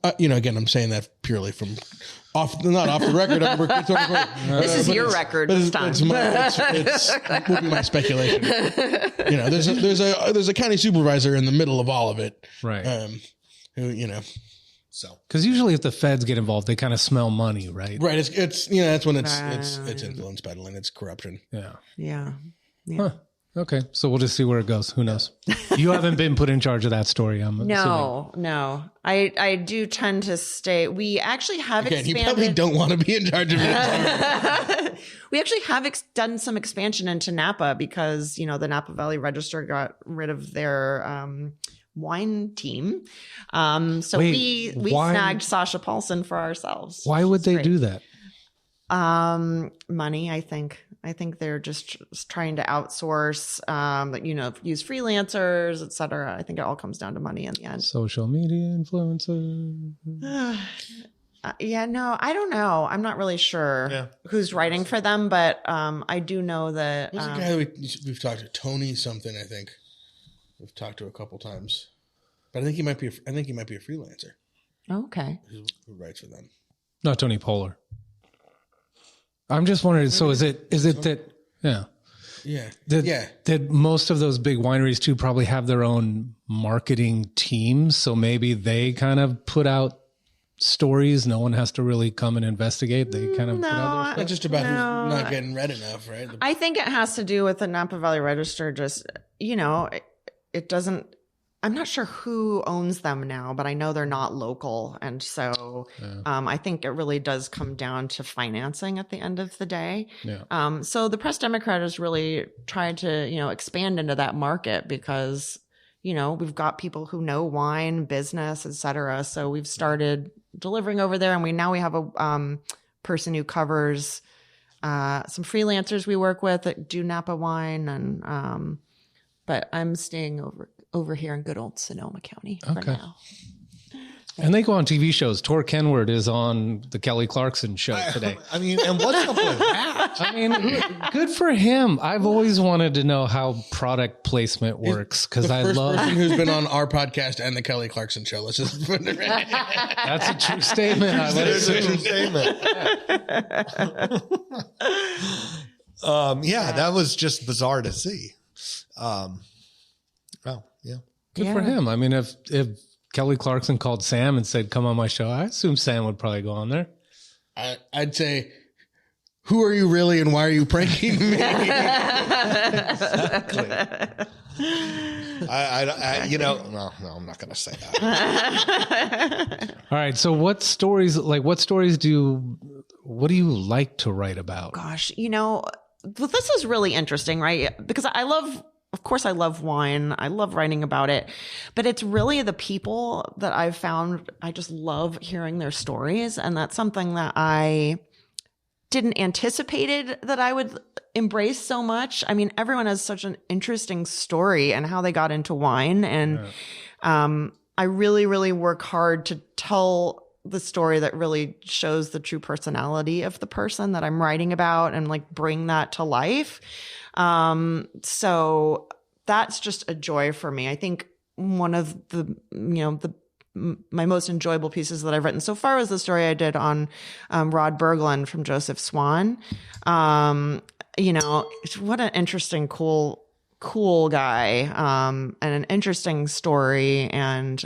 again, I'm saying that purely from not off the record. This is your record this time. It's my speculation. There's a county supervisor in the middle of all of it. Right. So, because usually if the feds get involved, they kind of smell money, right? Right. It's that's when it's influence peddling. It's corruption. Yeah. Yeah. Huh. Okay, so we'll just see where it goes. Who knows? You haven't been put in charge of that story. I'm assuming. No. I do tend to stay. We actually have expanded. You probably don't want to be in charge of it. We actually have done some expansion into Napa because, the Napa Valley Register got rid of their wine team. So we snagged Sasha Paulson for ourselves. Why would they do that? Money, I think. I think they're just trying to outsource, use freelancers, et cetera. I think it all comes down to money in the end. Social media influencers. I don't know. I'm not really sure who's writing for them, but I do know that there's a guy we've talked to, Tony something. I think we've talked to a couple times, but I think he might be a freelancer. Okay, who writes for them? Not Tony Poehler. I'm just wondering. So is it that? Yeah. That most of those big wineries too probably have their own marketing teams. So maybe they kind of put out stories. No one has to really come and investigate. They kind of put out their not just about who's not getting read enough, right? I think it has to do with the Napa Valley Register. Just it doesn't. I'm not sure who owns them now, but I know they're not local. And so I think it really does come down to financing at the end of the day. Yeah. So the Press Democrat has really tried to, expand into that market because, we've got people who know wine, business, et cetera. So we've started delivering over there, and we have a person who covers some freelancers we work with that do Napa wine. And but I'm staying over here in good old Sonoma County for now. And they go on TV shows. Tor Kenward is on the Kelly Clarkson show today. And what's up with that? Good for him. I've always wanted to know how product placement works because I love person who's been on our podcast and the Kelly Clarkson show. Let's just put it right. That's a true statement. That's a true statement. That was just bizarre to see. Good for him. If Kelly Clarkson called Sam and said, "Come on my show," I assume Sam would probably go on there. I'd say, "Who are you really, and why are you pranking me?" Exactly. No, I'm not going to say that. All right. So what do you like to write about? Gosh, this is really interesting, right? Because of course I love wine. I love writing about it, but it's really the people that I've found. I just love hearing their stories. And that's something that I didn't anticipated that I would embrace so much. Everyone has such an interesting story and how they got into wine. And I really, really work hard to tell the story that really shows the true personality of the person that I'm writing about and bring that to life. So that's just a joy for me. I think one of my most enjoyable pieces that I've written so far was the story I did on, Rod Berglund from Joseph Swan. What an interesting, cool guy, and an interesting story. And,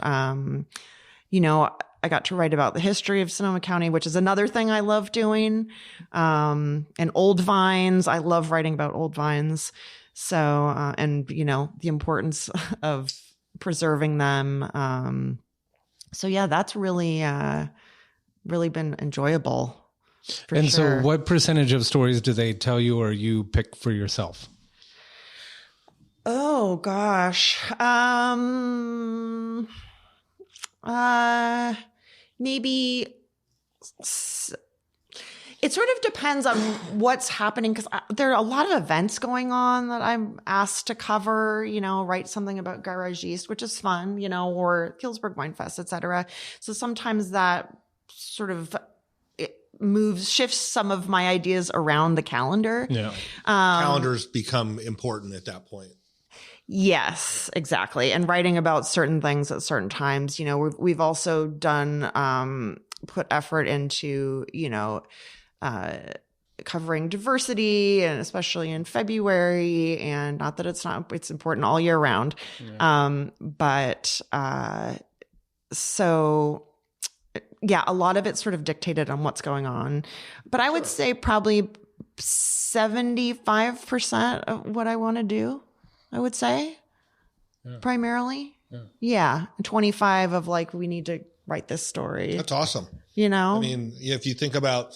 I got to write about the history of Sonoma County, which is another thing I love doing. And old vines. I love writing about old vines. So, and the importance of preserving them. That's really been enjoyable. And so what percentage of stories do they tell you or you pick for yourself? Oh gosh. Maybe it sort of depends on what's happening because there are a lot of events going on that I'm asked to cover, write something about Garage East, which is fun, or Healdsburg Wine Fest, et cetera. So sometimes that sort of shifts some of my ideas around the calendar. Yeah. Calendars become important at that point. Yes, exactly. And writing about certain things at certain times, we've also done, put effort into, covering diversity and especially in February, and not that it's important all year round. Yeah. A lot of it's sort of dictated on what's going on, but I would say probably 75% of what I want to do. I would say, primarily. Yeah. 25 of like, we need to write this story. That's awesome. You know? I mean, if you think about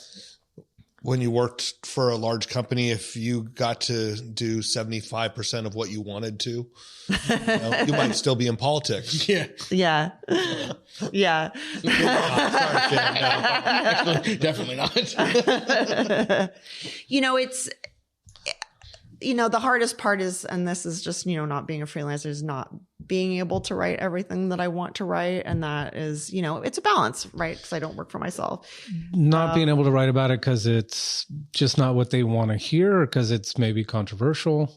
when you worked for a large company, if you got to do 75% of what you wanted to, you might still be in politics. Yeah. Yeah. Yeah. Sorry, Jim, no. Actually, definitely not. It's, the hardest part is, and this is just, not being a freelancer, is not being able to write everything that I want to write. And that is, it's a balance, right? Because I don't work for myself. Not being able to write about it because it's just not what they want to hear, or because it's maybe controversial.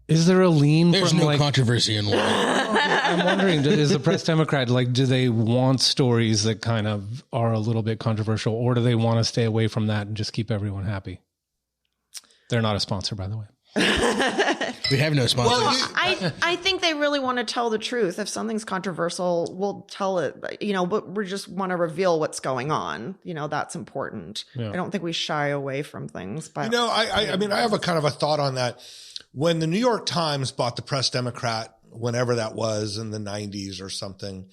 Is there a lean? There's from no controversy in wine. I'm wondering, is the Press Democrat, do they want stories that kind of are a little bit controversial, or do they want to stay away from that and just keep everyone happy? They're not a sponsor, by the way. We have no sponsors. Well, I think they really want to tell the truth. If something's controversial, we'll tell it, but we just want to reveal what's going on. That's important. Yeah. I don't think we shy away from things. But I mean, I have a kind of a thought on that. When the New York Times bought the Press Democrat, whenever that was in the 90s or something,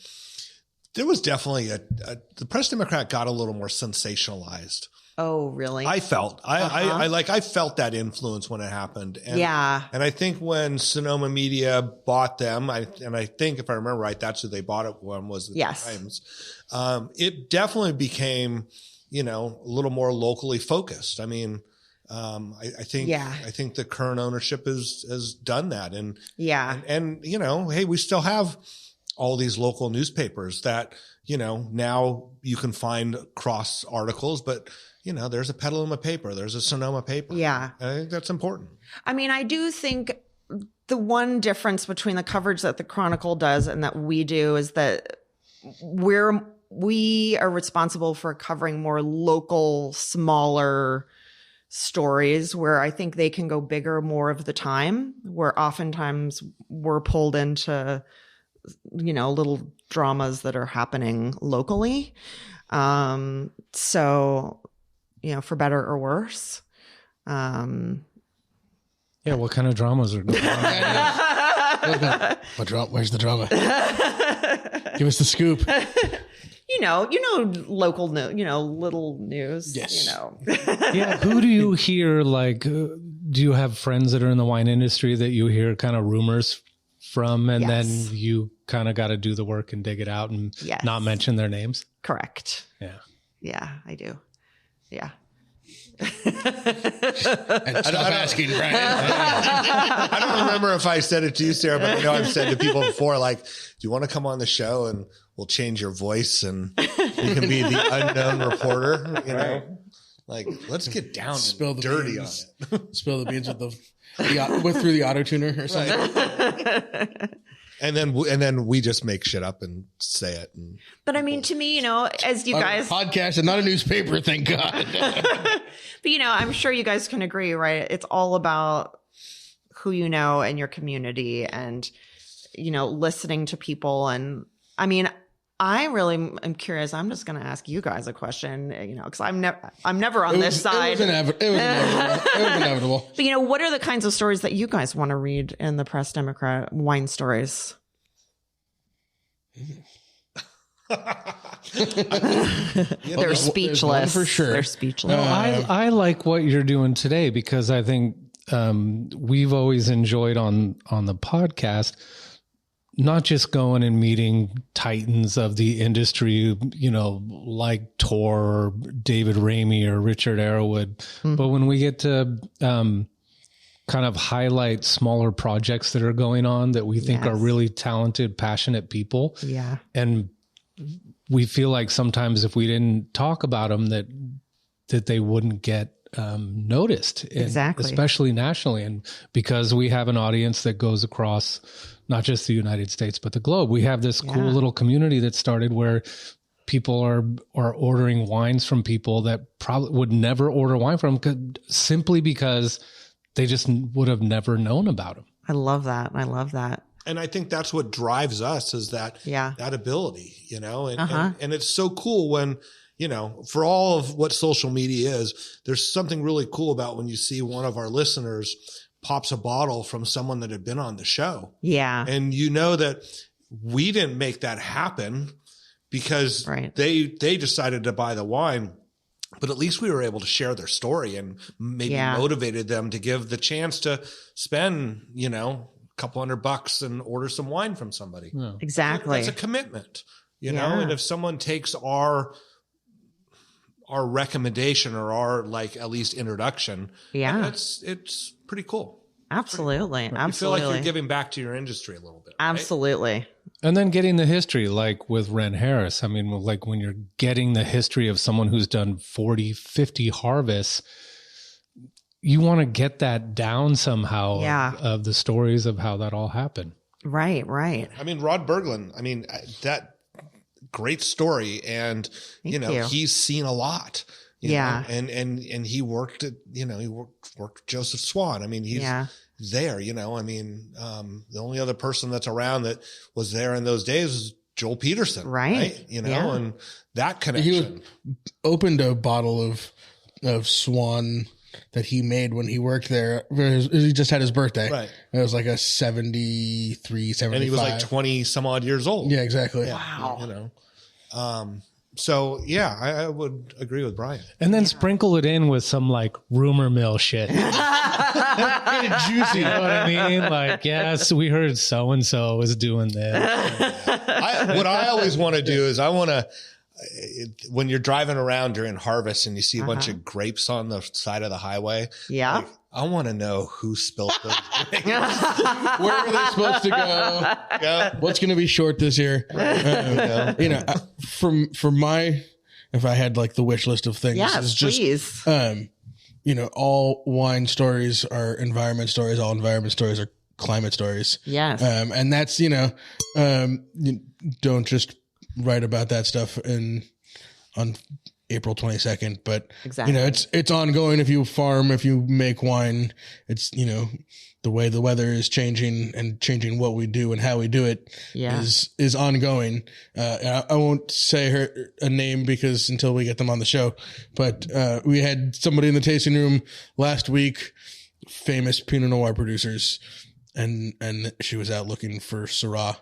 there was definitely the Press Democrat got a little more sensationalized. Oh, really? I felt I felt that influence when it happened. And, and I think when Sonoma Media bought them, I think if I remember right, that's who they bought it from, was the Times. It definitely became, a little more locally focused. I mean, I think the current ownership has done that. And hey, we still have all these local newspapers that, now you can find cross articles, but there's a Petaluma paper, there's a Sonoma paper. Yeah. I think that's important. I mean, I do think the one difference between the coverage that the Chronicle does and that we do is that we are responsible for covering more local, smaller stories, where I think they can go bigger more of the time, where oftentimes we're pulled into, little dramas that are happening locally. So, for better or worse. What kind of dramas are going on? Where's the drama? Give us the scoop. Local news, little news. Yes. Yeah. Who do you hear? Do you have friends that are in the wine industry that you hear kind of rumors from, and then you kind of got to do the work and dig it out and not mention their names? Correct. Yeah. Yeah, I do. Yeah. And stop asking, Brian. I don't remember if I said it to you, Sarah, but I know I've said to people before, do you want to come on the show and we'll change your voice and you can be the unknown reporter, let's get down and dirty on it. Spill the beans with through the auto tuner or something. And then we just make shit up and say it. But I mean, to me, as you guys, podcast and not a newspaper, thank God. But I'm sure you guys can agree, right? It's all about who you know and your community, and listening to people. And I mean, I really am curious. I'm just going to ask you guys a question, because I'm never on this side. It was inevitable. But what are the kinds of stories that you guys want to read in the Press Democrat, wine stories? They're speechless. For sure. They're speechless. I like what you're doing today, because I think we've always enjoyed on the podcast not just going and meeting titans of the industry, like Tor or David Ramey or Richard Arrowwood, but when we get to kind of highlight smaller projects that are going on that we think are really talented, passionate people. Yeah. And we feel like sometimes if we didn't talk about them, that they wouldn't get noticed, especially nationally. And because we have an audience that goes across not just the United States, but the globe, we have this cool little community that started where people are ordering wines from people that probably would never order wine from, simply because they just would have never known about them. I love that. And I think that's what drives us, is that ability, and it's so cool when, for all of what social media is, there's something really cool about when you see one of our listeners pops a bottle from someone that had been on the show. Yeah. And that we didn't make that happen because they decided to buy the wine, but at least we were able to share their story and maybe motivated them to give the chance to spend, a couple $100 and order some wine from somebody. Yeah. Exactly. That's a commitment, and if someone takes our recommendation or our at least introduction, it's pretty cool. Absolutely. You feel like you're giving back to your industry a little bit. Right? Absolutely. And then getting the history, like with Ren Harris. I mean, like when you're getting the history of someone who's done 40, 50 harvests, you want to get that down somehow of the stories of how that all happened. Right. I mean, Rod Berglund, that great story. And, he's seen a lot. You know, and he worked at, he worked with Joseph Swan. I mean, he's there, the only other person that's around that was there in those days was Joel Peterson. Right. And that connection. He opened a bottle of Swan that he made when he worked there. He just had his birthday. Right. It was like a 73, 75. And he was like 20 some odd years old. Yeah, exactly. Wow. So I would agree with Brian. And then sprinkle it in with some rumor mill shit. Juicy. You know what I mean? Yes, we heard so-and-so was doing this. What I always want to do is when you're driving around during harvest and you see a bunch of grapes on the side of the highway. Yeah. I want to know who spilled those grapes. Where are they supposed to go? Yeah. What's going to be short this year? From my, if I had the wish list of things, it's just, please. All wine stories are environment stories. All environment stories are climate stories. Yes. And that's, don't just write about that stuff on April 22nd, but it's ongoing. If you farm, if you make wine, it's, the way the weather is changing and changing what we do and how we do it is ongoing. I won't say a name because until we get them on the show, but, we had somebody in the tasting room last week, famous Pinot Noir producers, and she was out looking for Syrah.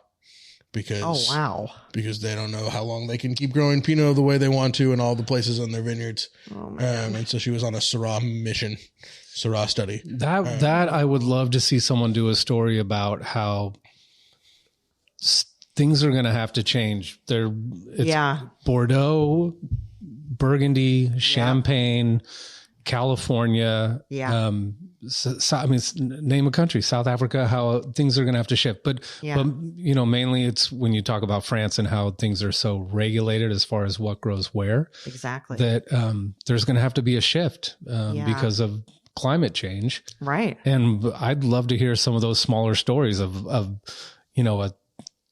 Because they don't know how long they can keep growing Pinot the way they want to in all the places on their vineyards. And so she was on a Syrah mission, Syrah study. That I would love to see someone do a story about how things are going to have to change. It's Bordeaux, Burgundy, Champagne, California. Name a country, South Africa, how things are going to have to shift. But mainly it's when you talk about France and how things are so regulated as far as what grows where. Exactly. That there's going to have to be a shift because of climate change. Right. And I'd love to hear some of those smaller stories of a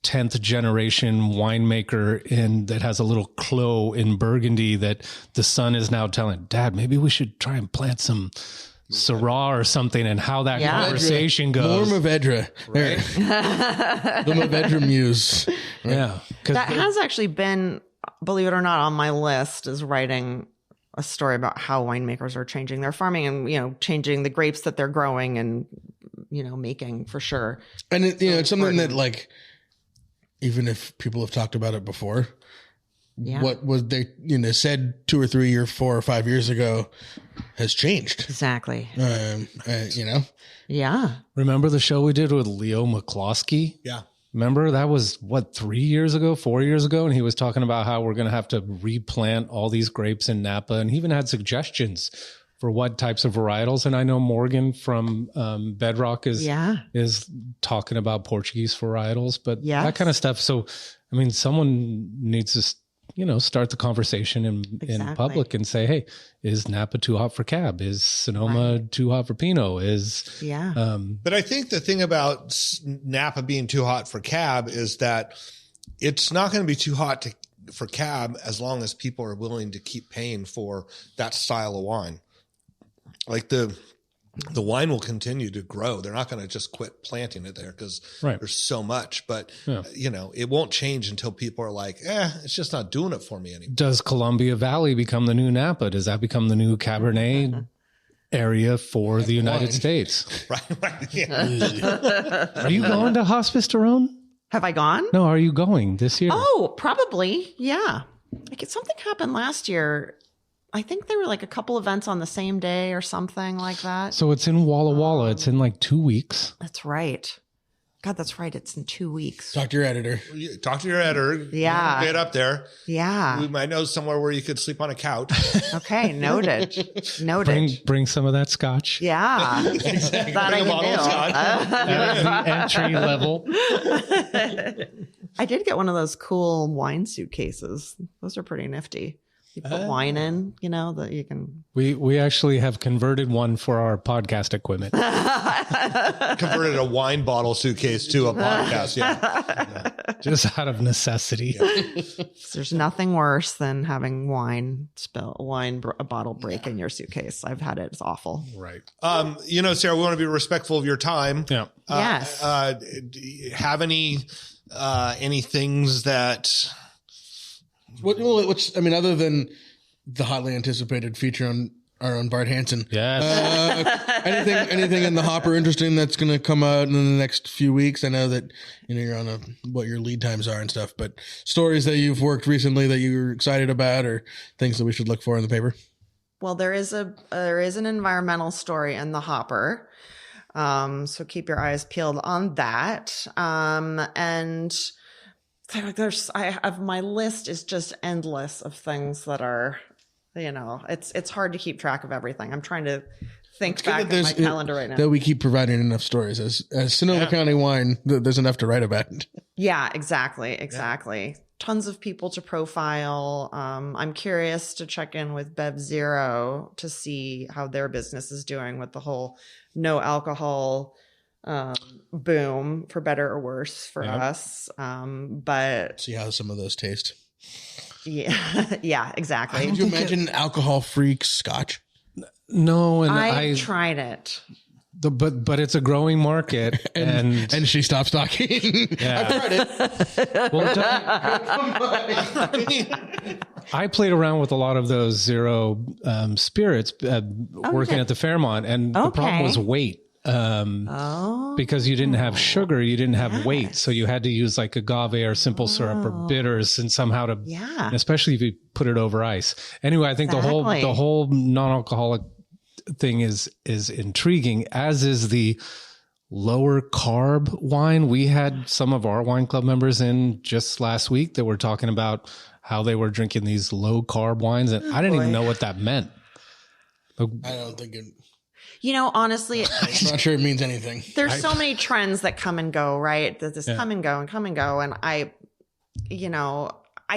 10th generation winemaker that has a little clos in Burgundy that the son is now telling, Dad, maybe we should try and plant some Syrah or something, and how that conversation goes. More Mourvedre. Right. The Mourvedre muse. Right? Yeah. That has actually been, believe it or not, on my list, is writing a story about how winemakers are changing their farming and, changing the grapes that they're growing and, making, for sure. And it's something that even if people have talked about it before, what was they said 2 or 3 or 4 or 5 years ago has changed. Exactly. Yeah. Remember the show we did with Leo McCloskey? Yeah. Remember that was 4 years ago, and he was talking about how we're going to have to replant all these grapes in Napa, and he even had suggestions for what types of varietals. And I know Morgan from Bedrock is talking about Portuguese varietals, but that kind of stuff. So, someone needs to start the conversation in public and say, hey, is Napa too hot for Cab? Is Sonoma too hot for Pinot? But I think the thing about Napa being too hot for Cab is that it's not going to be too hot for Cab as long as people are willing to keep paying for that style of wine. the wine will continue to grow. They're not going to just quit planting it there because there's so much, but it won't change until people are like, it's just not doing it for me anymore. Does Columbia Valley become the new Napa? Does that become the new Cabernet area for the United States? Right. Yeah. Are you going to Hospice Daron? Have I gone? No, are you going this year? Oh, probably. Yeah. Like something happened last year. I think there were like a couple events on the same day or something like that. So it's in Walla Walla. It's in like 2 weeks. That's right. God, that's right. It's in 2 weeks. Talk to your editor. Yeah. Get up there. Yeah. We might know somewhere where you could sleep on a couch. Okay. Noted. Bring some of that scotch. Yeah. Exactly. That Bring a bottle of scotch. Entry level. I did get one of those cool wine suitcases. Those are pretty nifty. You put wine in, that you can. We actually have converted one for our podcast equipment. Converted a wine bottle suitcase to a podcast. Yeah. Just out of necessity. There's nothing worse than having a bottle break in your suitcase. I've had it. It's awful. Right. Sarah, we want to be respectful of your time. Yeah. Yes. Do you have any things that... Other than the hotly anticipated feature on our own Bart Hansen. Yes. Anything in the hopper interesting that's going to come out in the next few weeks? I know that you're on what your lead times are and stuff, but stories that you've worked recently that you're excited about, or things that we should look for in the paper. Well, there is an environmental story in the hopper. So keep your eyes peeled on that. And my list is just endless of things that are, it's hard to keep track of everything. I'm trying to think back at my calendar right now. That we keep providing enough stories as Sonoma County wine. There's enough to write about. Yeah, exactly. Yeah. Tons of people to profile. I'm curious to check in with Bev Zero to see how their business is doing with the whole no alcohol boom, for better or worse for us. But see how some of those taste. Yeah, exactly. Could you imagine alcohol-free scotch? No, and I tried it. But it's a growing market, and she stopped stocking. Yeah. I've tried it. Well, I played around with a lot of those zero spirits working at the Fairmont, and the problem was weight. Because you didn't have sugar, you didn't have weight, so you had to use like agave or simple syrup or bitters, and somehow to, especially if you put it over ice. Anyway, I think the whole non-alcoholic thing is intriguing, as is the lower carb wine. We had some of our wine club members in just last week that were talking about how they were drinking these low carb wines, and I didn't even know what that meant. I don't think it. Honestly, I'm not sure it means anything. There's so many trends that come and go, right? That just come and go. And I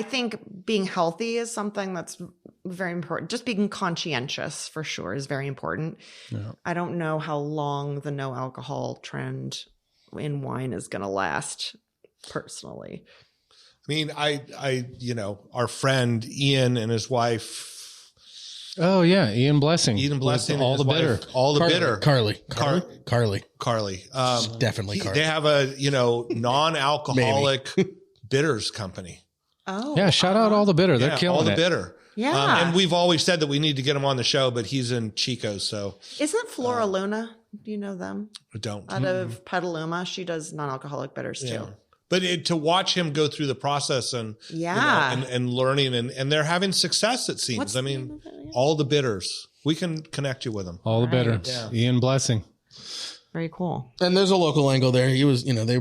think being healthy is something that's very important. Just being conscientious for sure is very important. Yeah. I don't know how long the no alcohol trend in wine is going to last personally. I mean, our friend Ian and his wife. Oh yeah, Ian Blessing. All the bitter. Carly. Definitely Carly. They have a non-alcoholic bitters company. Oh yeah! Shout out All the Bitter. They're killing all the it. bitter. Yeah, and we've always said that we need to get him on the show, but he's in Chico. So isn't Flora Luna? Do you know them? I don't. Out of Petaluma, she does non-alcoholic bitters too. But to watch him go through the process and and learning and they're having success, it seems. What's All the bitters. We can connect you with them. All the bitter. Yeah. Ian Blessing. Very cool. And there's a local angle there. He was, they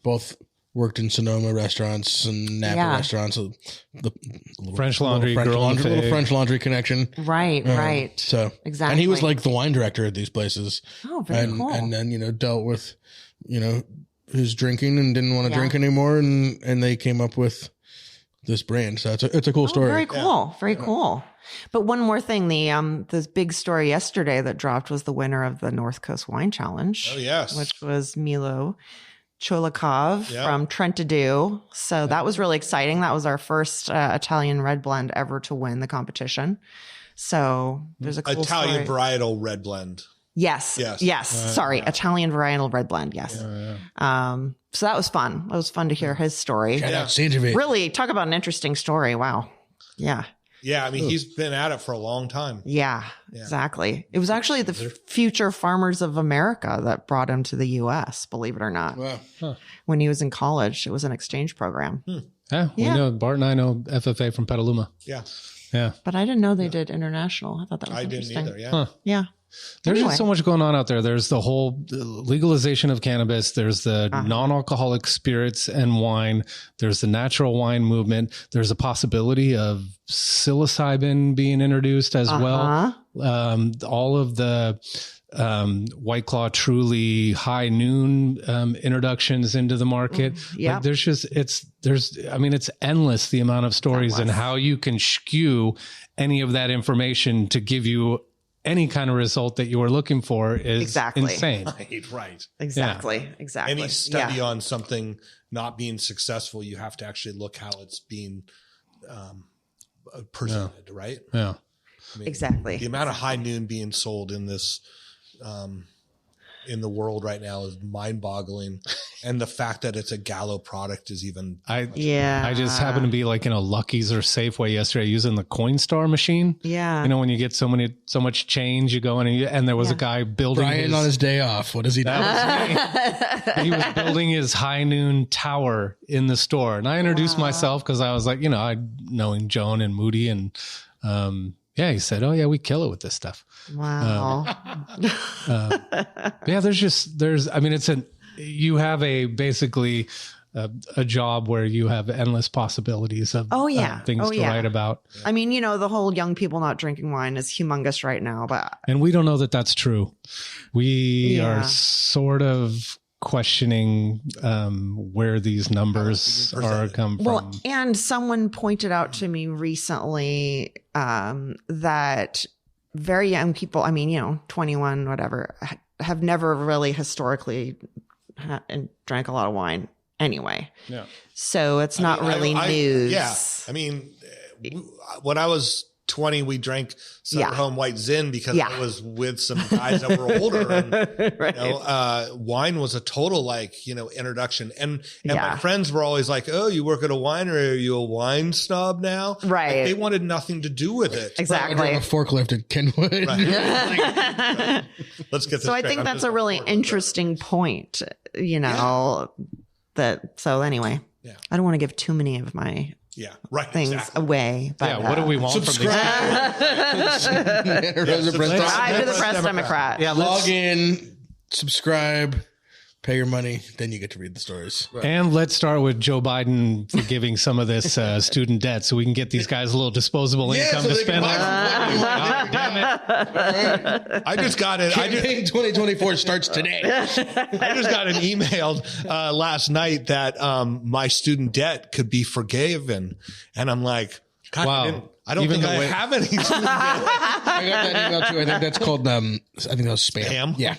both worked in Sonoma restaurants and Napa restaurants. So the French Laundry, little French Laundry connection. Right. So exactly. And he was like the wine director at these places. Oh, very cool. And then, dealt with, who's drinking and didn't want to drink anymore, and they came up with this brand. So it's a cool story. Very cool. Very cool. But one more thing, this big story yesterday that dropped was the winner of the North Coast Wine Challenge. Oh yes, which was Milo Cholikov from Trentadue. So that was really exciting. That was our first Italian red blend ever to win the competition. So there's a cool Italian story. varietal red blend. Yes. Sorry. Italian varietal red blend. Yes. So that was fun. It was fun to hear his story. Really talk about an interesting story. Wow. Yeah. Yeah. I mean, he's been at it for a long time. Yeah, exactly. It was actually the Future Farmers of America that brought him to the U.S., believe it or not. Wow. Huh. When he was in college, it was an exchange program. Yeah, we know Bart and I know FFA from Petaluma. Yeah. Yeah. But I didn't know they did international. I thought that was interesting. I didn't either. Yeah. Huh. Yeah. There's just so much going on out there. There's the whole legalization of cannabis. There's the non-alcoholic spirits and wine. There's the natural wine movement. There's a possibility of psilocybin being introduced as well. All of the White Claw Truly High Noon introductions into the market. Like it's endless, the amount of stories and how you can skew any of that information to give you any kind of result that you were looking for is insane. Right. Exactly. Any study on something not being successful, you have to actually look how it's being presented, right? Yeah. I mean, exactly. The amount of High Noon being sold in this in the world right now is mind-boggling, and the fact that it's a Gallo product is even. I just happened to be like in a Lucky's or Safeway yesterday using the Coinstar machine. Yeah, you know, when you get so much change, you go in and there was a guy building Brian on his day off. What does he do? He was building his High Noon tower in the store, and I introduced myself because I was like, you know, I knowing Joan and Moody, and he said, "Oh yeah, we kill it with this stuff." Wow. You have basically a job where you have endless possibilities of things to write about. I mean, you know, the whole young people not drinking wine is humongous right now, and we don't know that that's true. We are sort of questioning where these numbers are come from. Well, and someone pointed out to me recently that very young people, I mean, you know, 21, whatever, have never really historically drank a lot of wine anyway. Yeah. So it's not really news. I mean, when I was 20, we drank Sutter Home White Zin because I was with some guys that were older, and right. you know, wine was a total introduction. And my friends were always like, "Oh, you work at a winery? Are you a wine snob now?" Right? Like, they wanted nothing to do with it. Exactly. I drove a forklift at Kenwood. Right. Let's get this. So I think that's a really interesting point. You know So anyway, I don't want to give too many of my. Things away. But, what do we want subscribe from these? Subscribe to the Press Democrat. Yeah, log in, subscribe, pay your money, then you get to read the stories. Right. And let's start with Joe Biden forgiving some of this student debt so we can get these guys a little disposable income to spend. God damn it. I just got it. Campaign 2024 starts today. I just got an email last night that my student debt could be forgiven. And I'm like, God, wow. I don't think I have any student debt. I got that email too. I think that's called, I think that was spam. Yeah.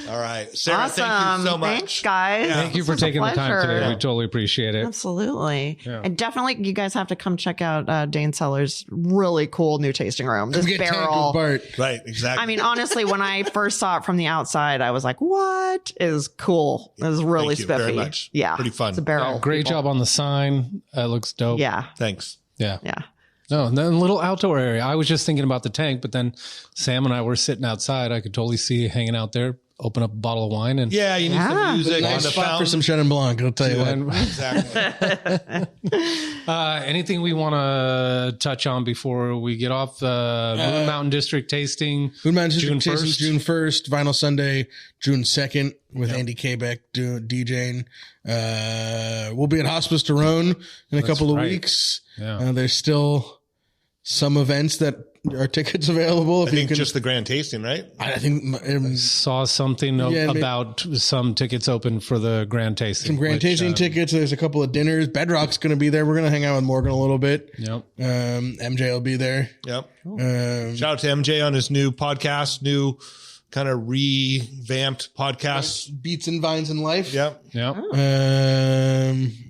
All right. Sarah, awesome. Thank you so much. Thanks, guys. Thank you for taking the time today. We totally appreciate it. Absolutely. Yeah. And definitely, you guys have to come check out Dane Sellers' really cool new tasting room. This barrel. Right, exactly. I mean, honestly, when I first saw it from the outside, I was like, what? It was cool. It was really spiffy. Very much. Yeah. Pretty fun. It's a barrel. Yeah, great job on the sign. Looks dope. Yeah. Thanks. Yeah. Yeah. No, and then a little outdoor area. I was just thinking about the tank, but then Sam and I were sitting outside. I could totally see you hanging out there, open up a bottle of wine. And you need some music. Nice spot for some Chenin Blanc, I'll tell you what. Exactly. Anything we want to touch on before we get off? Moon Mountain District tasting. Moon Mountain District June tasting 1st. June 1st, Vinyl Sunday, June 2nd with Andy Kabeck DJing. We'll be at Hospice Tyrone in a couple of weeks. Yeah. There's still some events that are tickets available. I think just the grand tasting, right? I think I saw something about some tickets open for the grand tasting. Some grand tasting tickets. There's a couple of dinners. Bedrock's going to be there. We're going to hang out with Morgan a little bit. Yep. MJ will be there. Yep. Shout out to MJ on his new podcast, new kind of revamped podcast. Beats and Vines in Life. Yep. Yep.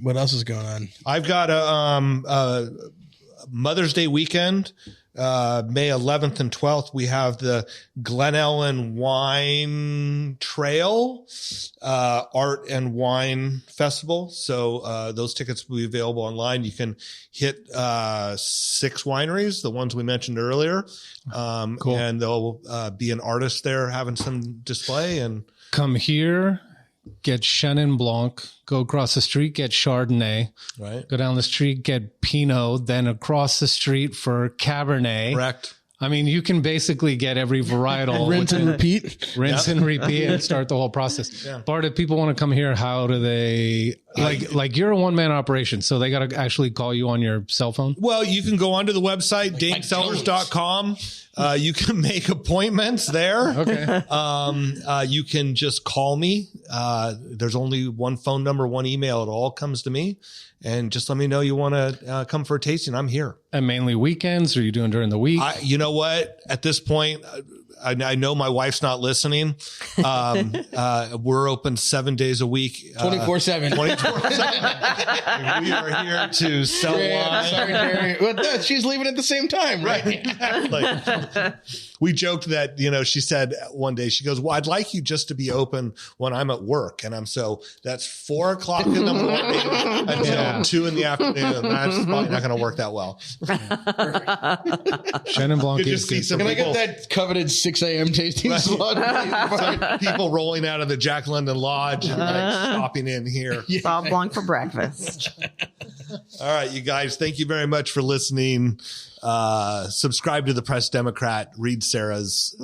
What else is going on? I've got a Mother's Day weekend, May 11th and 12th, we have the Glen Ellen Wine Trail, Art and Wine Festival. So those tickets will be available online. You can hit 6 wineries, the ones we mentioned earlier. Cool. And there'll be an artist there having some display. And come here, get Chenin Blanc, go across the street, get Chardonnay, right. Go down the street, get Pinot, then across the street for Cabernet. Correct. I mean, you can basically get every varietal. Rinse and repeat. Rinse and repeat and start the whole process. Yeah. Bart, if people want to come here, how do they, like you're a one-man operation, so they got to actually call you on your cell phone? Well, you can go onto the website, damesellers.com. You can make appointments there. Okay. You can just call me. There's only one phone number, one email. It all comes to me. And just let me know you want to come for a tasting. I'm here. And mainly weekends, or are you doing during the week? You know what? At this point, I know my wife's not listening. We're open 7 days a week. 24/7. 24/7. We are here to sell wine. Sorry, Jerry. Well, she's leaving at the same time, right? Exactly. We joked that, she said one day, she goes, well, I'd like you just to be open when I'm at work. And that's 4 o'clock in the morning until 2 in the afternoon. That's probably not going to work that well. Chenin Blanc You just see some Can people, I get that coveted 6 a.m. tasting slot? people rolling out of the Jack London Lodge and stopping in here. Sauv Blanc for breakfast. All right, you guys, thank you very much for listening. Subscribe to the Press Democrat, read Sarah's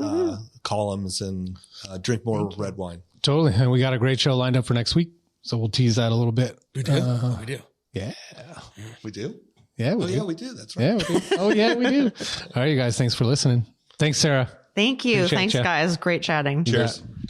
columns, and drink more red wine. Totally. And we got a great show lined up for next week, so we'll tease that a little bit. We do. We do. Yeah. We do? Yeah, we do. Yeah, we do. That's right. Yeah, we do. Oh, yeah, we do. All right, you guys, thanks for listening. Thanks, Sarah. Thank you. Appreciate Thanks, ya. guys. Great chatting. Cheers. Yeah.